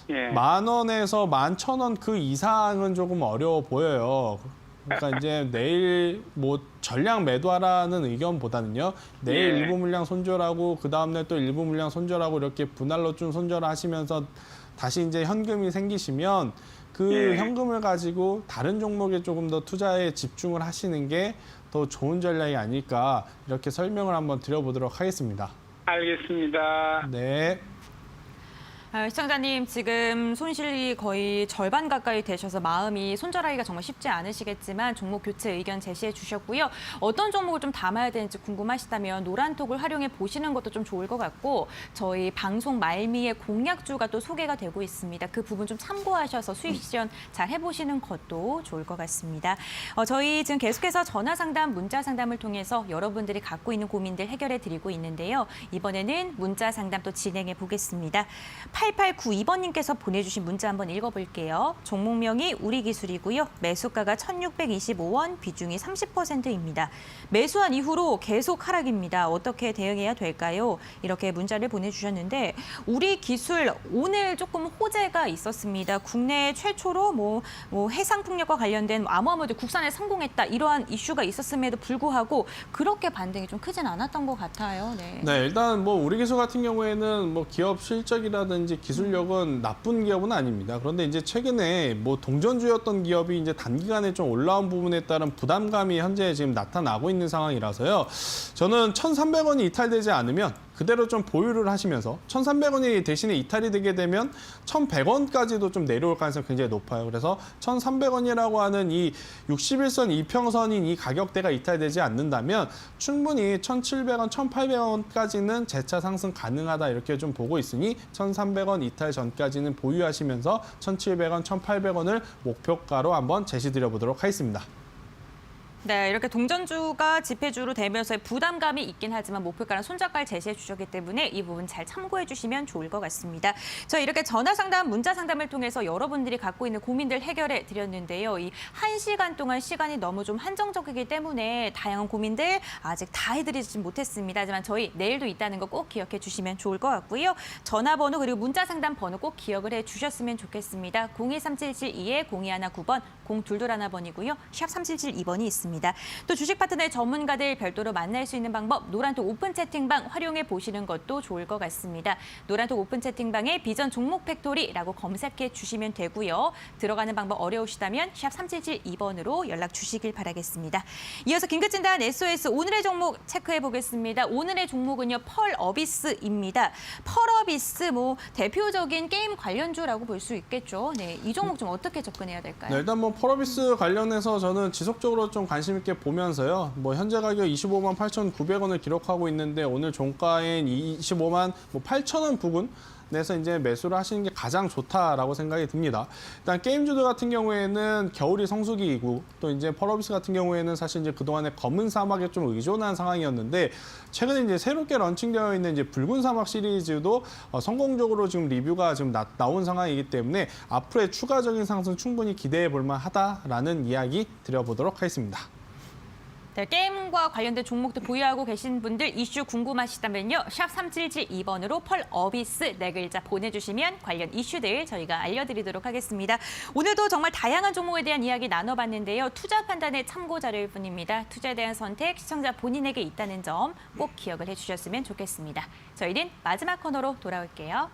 예. 10,000원에서 11,000원 그 이상은 조금 어려워 보여요. 그러니까 이제 내일 뭐 전량 매도하라는 의견보다는요. 내일 예. 일부 물량 손절하고 그 다음날 또 일부 물량 손절하고 이렇게 분할로 좀 손절하시면서 다시 이제 현금이 생기시면 그 예. 현금을 가지고 다른 종목에 조금 더 투자에 집중을 하시는 게 더 좋은 전략이 아닐까 이렇게 설명을 한번 드려보도록 하겠습니다. 알겠습니다. 네. 시청자님 지금 손실이 거의 절반 가까이 되셔서 마음이 손절하기가 정말 쉽지 않으시겠지만 종목 교체 의견 제시해 주셨고요. 어떤 종목을 좀 담아야 되는지 궁금하시다면 노란톡을 활용해 보시는 것도 좀 좋을 것 같고 저희 방송 말미에 공략주가 또 소개가 되고 있습니다. 그 부분 좀 참고하셔서 수익 실현 잘 해보시는 것도 좋을 것 같습니다. 저희 지금 계속해서 전화 상담, 문자 상담을 통해서 여러분들이 갖고 있는 고민들 해결해 드리고 있는데요. 이번에는 문자 상담 또 진행해 보겠습니다. 8892번님께서 보내주신 문자 한번 읽어볼게요. 종목명이 우리기술이고요. 매수가가 1,625원, 비중이 30%입니다. 매수한 이후로 계속 하락입니다. 어떻게 대응해야 될까요? 이렇게 문자를 보내주셨는데 우리기술 오늘 조금 호재가 있었습니다. 국내 최초로 뭐 해상풍력과 관련된 암호화물들 국산에 성공했다 이러한 이슈가 있었음에도 불구하고 그렇게 반등이 좀 크진 않았던 것 같아요. 네. 네, 일단 뭐 우리기술 같은 경우에는 뭐 기업 실적이라든지 기술력은 나쁜 기업은 아닙니다. 그런데 이제 최근에 뭐 동전주였던 기업이 이제 단기간에 좀 올라온 부분에 따른 부담감이 현재 지금 나타나고 있는 상황이라서요. 저는 1,300원이 이탈되지 않으면 그대로 좀 보유를 하시면서 1,300원이 대신에 이탈이 되게 되면 1,100원까지도 좀 내려올 가능성이 굉장히 높아요. 그래서 1,300원이라고 하는 이 61선 이평선인 이 가격대가 이탈되지 않는다면 충분히 1,700원, 1,800원까지는 재차 상승 가능하다 이렇게 좀 보고 있으니 1,300원 이탈 전까지는 보유하시면서 1,700원, 1,800원을 목표가로 한번 제시드려 보도록 하겠습니다. 네, 이렇게 동전주가 지폐주로 되면서의 부담감이 있긴 하지만 목표가는 손절가를 제시해 주셨기 때문에 이 부분 잘 참고해 주시면 좋을 것 같습니다. 저희 이렇게 전화 상담, 문자 상담을 통해서 여러분들이 갖고 있는 고민들 해결해 드렸는데요. 이 1시간 동안 시간이 너무 좀 한정적이기 때문에 다양한 고민들 아직 다 해드리지 못했습니다. 하지만 저희 내일도 있다는 거 꼭 기억해 주시면 좋을 것 같고요. 전화번호 그리고 문자 상담 번호 꼭 기억을 해 주셨으면 좋겠습니다. 023772-0219번, 0221번이고요. 샵 3772번이 있습니다. 또 주식 파트너의 전문가들 별도로 만날 수 있는 방법 노란톡 오픈 채팅방 활용해 보시는 것도 좋을 것 같습니다. 노란톡 오픈 채팅방에 비전 종목 팩토리라고 검색해 주시면 되고요. 들어가는 방법 어려우시다면 샵 3772번으로 연락 주시길 바라겠습니다. 이어서 긴급진단 SOS 오늘의 종목 체크해 보겠습니다. 오늘의 종목은요. 펄어비스입니다. 펄어비스 뭐 대표적인 게임 관련주라고 볼 수 있겠죠. 네, 이 종목 좀 어떻게 접근해야 될까요? 네, 일단 뭐 펄어비스 관련해서 저는 지속적으로 좀 관심 있게 보면서요. 뭐 현재 가격 25만 8,900원을 기록하고 있는데 오늘 종가인 25만 8,000원 부근 내서 이제 매수를 하시는 게 가장 좋다라고 생각이 듭니다. 일단 게임주들 같은 경우에는 겨울이 성수기이고 또 이제 펄어비스 같은 경우에는 사실 이제 그동안에 검은 사막에 좀 의존한 상황이었는데 최근에 이제 새롭게 런칭되어 있는 이제 붉은 사막 시리즈도 성공적으로 지금 리뷰가 지금 나온 상황이기 때문에 앞으로의 추가적인 상승 충분히 기대해 볼 만하다라는 이야기 드려보도록 하겠습니다. 네, 게임과 관련된 종목도 보유하고 계신 분들 이슈 궁금하시다면요. 샵 3772번으로 펄어비스 네 글자 보내주시면 관련 이슈들 저희가 알려드리도록 하겠습니다. 오늘도 정말 다양한 종목에 대한 이야기 나눠봤는데요. 투자 판단의 참고 자료일 뿐입니다. 투자에 대한 선택 시청자 본인에게 있다는 점 꼭 기억을 해주셨으면 좋겠습니다. 저희는 마지막 코너로 돌아올게요.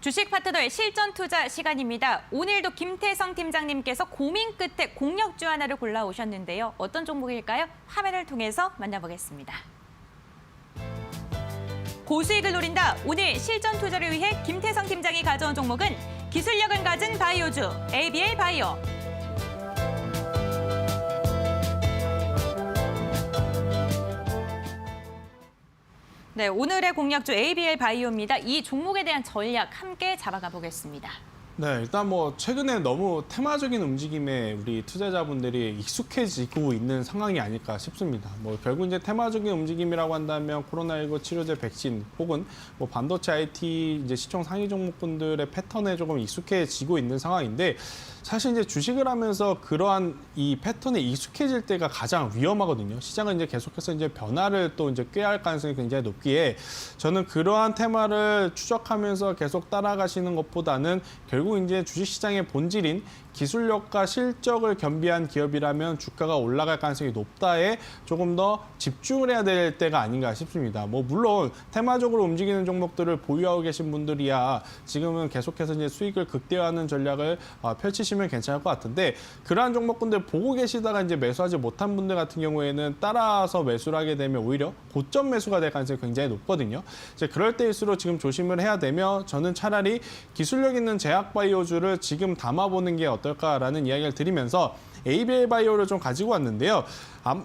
주식 파트너의 실전 투자 시간입니다. 오늘도 김태성 팀장님께서 고민 끝에 공략주 하나를 골라오셨는데요. 어떤 종목일까요? 화면을 통해서 만나보겠습니다. 고수익을 노린다. 오늘 실전 투자를 위해 김태성 팀장이 가져온 종목은 기술력을 가진 바이오주 ABL 바이오. 네, 오늘의 공략주 ABL 바이오입니다. 이 종목에 대한 전략 함께 잡아가 보겠습니다. 네, 일단 뭐 최근에 너무 테마적인 움직임에 우리 투자자분들이 익숙해지고 있는 상황이 아닐까 싶습니다. 뭐 결국 이제 테마적인 움직임이라고 한다면 코로나19 치료제 백신 혹은 뭐 반도체 IT 이제 시총 상위 종목분들의 패턴에 조금 익숙해지고 있는 상황인데 사실 이제 주식을 하면서 그러한 이 패턴에 익숙해질 때가 가장 위험하거든요. 시장은 이제 계속해서 이제 변화를 또 이제 꾀할 가능성이 굉장히 높기에 저는 그러한 테마를 추적하면서 계속 따라가시는 것보다는 결국 이제 주식시장의 본질인 기술력과 실적을 겸비한 기업이라면 주가가 올라갈 가능성이 높다에 조금 더 집중을 해야 될 때가 아닌가 싶습니다. 뭐 물론 테마적으로 움직이는 종목들을 보유하고 계신 분들이야 지금은 계속해서 이제 수익을 극대화하는 전략을 펼치시면 괜찮을 것 같은데 그러한 종목군들 보고 계시다가 이제 매수하지 못한 분들 같은 경우에는 따라서 매수를 하게 되면 오히려 고점 매수가 될 가능성이 굉장히 높거든요. 이제 그럴 때일수록 지금 조심을 해야 되며 저는 차라리 기술력 있는 제약바이오주를 지금 담아보는 게 어떨까라는 이야기를 드리면서 ABL 바이오를 좀 가지고 왔는데요.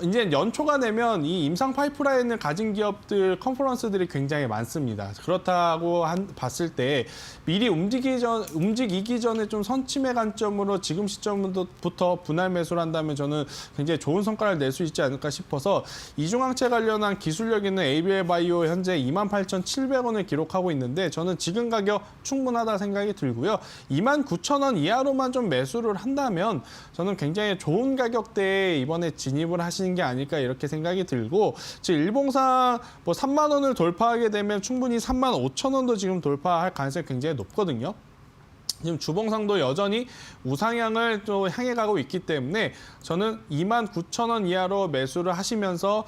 이제 연초가 되면 이 임상 파이프라인을 가진 기업들 컨퍼런스들이 굉장히 많습니다. 그렇다고 봤을 때 미리 움직이기 전에 좀 선침의 관점으로 지금 시점부터 분할 매수를 한다면 저는 굉장히 좋은 성과를 낼 수 있지 않을까 싶어서 이중항체 관련한 기술력 있는 ABL 바이오 현재 28,700원을 기록하고 있는데 저는 지금 가격 충분하다 생각이 들고요. 29,000원 이하로만 좀 매수를 한다면 저는 굉장히 좋은 가격대에 이번에 진입을 하시는 게 아닐까 이렇게 생각이 들고 지금 일봉상 뭐 3만 원을 돌파하게 되면 충분히 35,000원도 지금 돌파할 가능성이 굉장히 높거든요. 지금 주봉상도 여전히 우상향을 또 향해 가고 있기 때문에 저는 29,000원 이하로 매수를 하시면서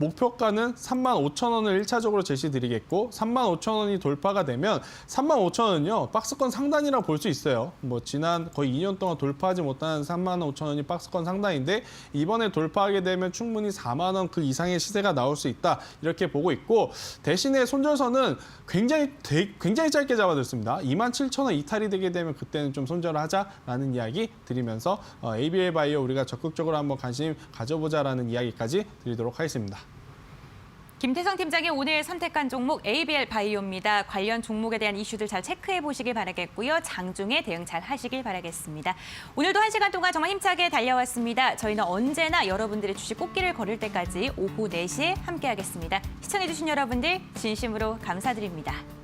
목표가는 35,000원을 1차적으로 제시드리겠고 35,000원이 돌파가 되면 35,000원은요 박스권 상단이라고 볼 수 있어요. 뭐 지난 거의 2년 동안 돌파하지 못한 35,000원이 박스권 상단인데 이번에 돌파하게 되면 충분히 4만 원 그 이상의 시세가 나올 수 있다 이렇게 보고 있고 대신에 손절선은 굉장히 짧게 잡아뒀습니다. 27,000원 이탈이 되게 되면 그때는 좀 손절을 하자라는 이야기 드리면서 ABL 바이오 우리가 적극적으로 한번 관심 가져보자라는 이야기까지 드리도록 하겠습니다. 김태성 팀장이 오늘 선택한 종목 ABL 바이오입니다. 관련 종목에 대한 이슈들 잘 체크해 보시길 바라겠고요. 장중에 대응 잘 하시길 바라겠습니다. 오늘도 1시간 동안 정말 힘차게 달려왔습니다. 저희는 언제나 여러분들의 주식 꽃길을 걸을 때까지 오후 4시에 함께하겠습니다. 시청해 주신 여러분들 진심으로 감사드립니다.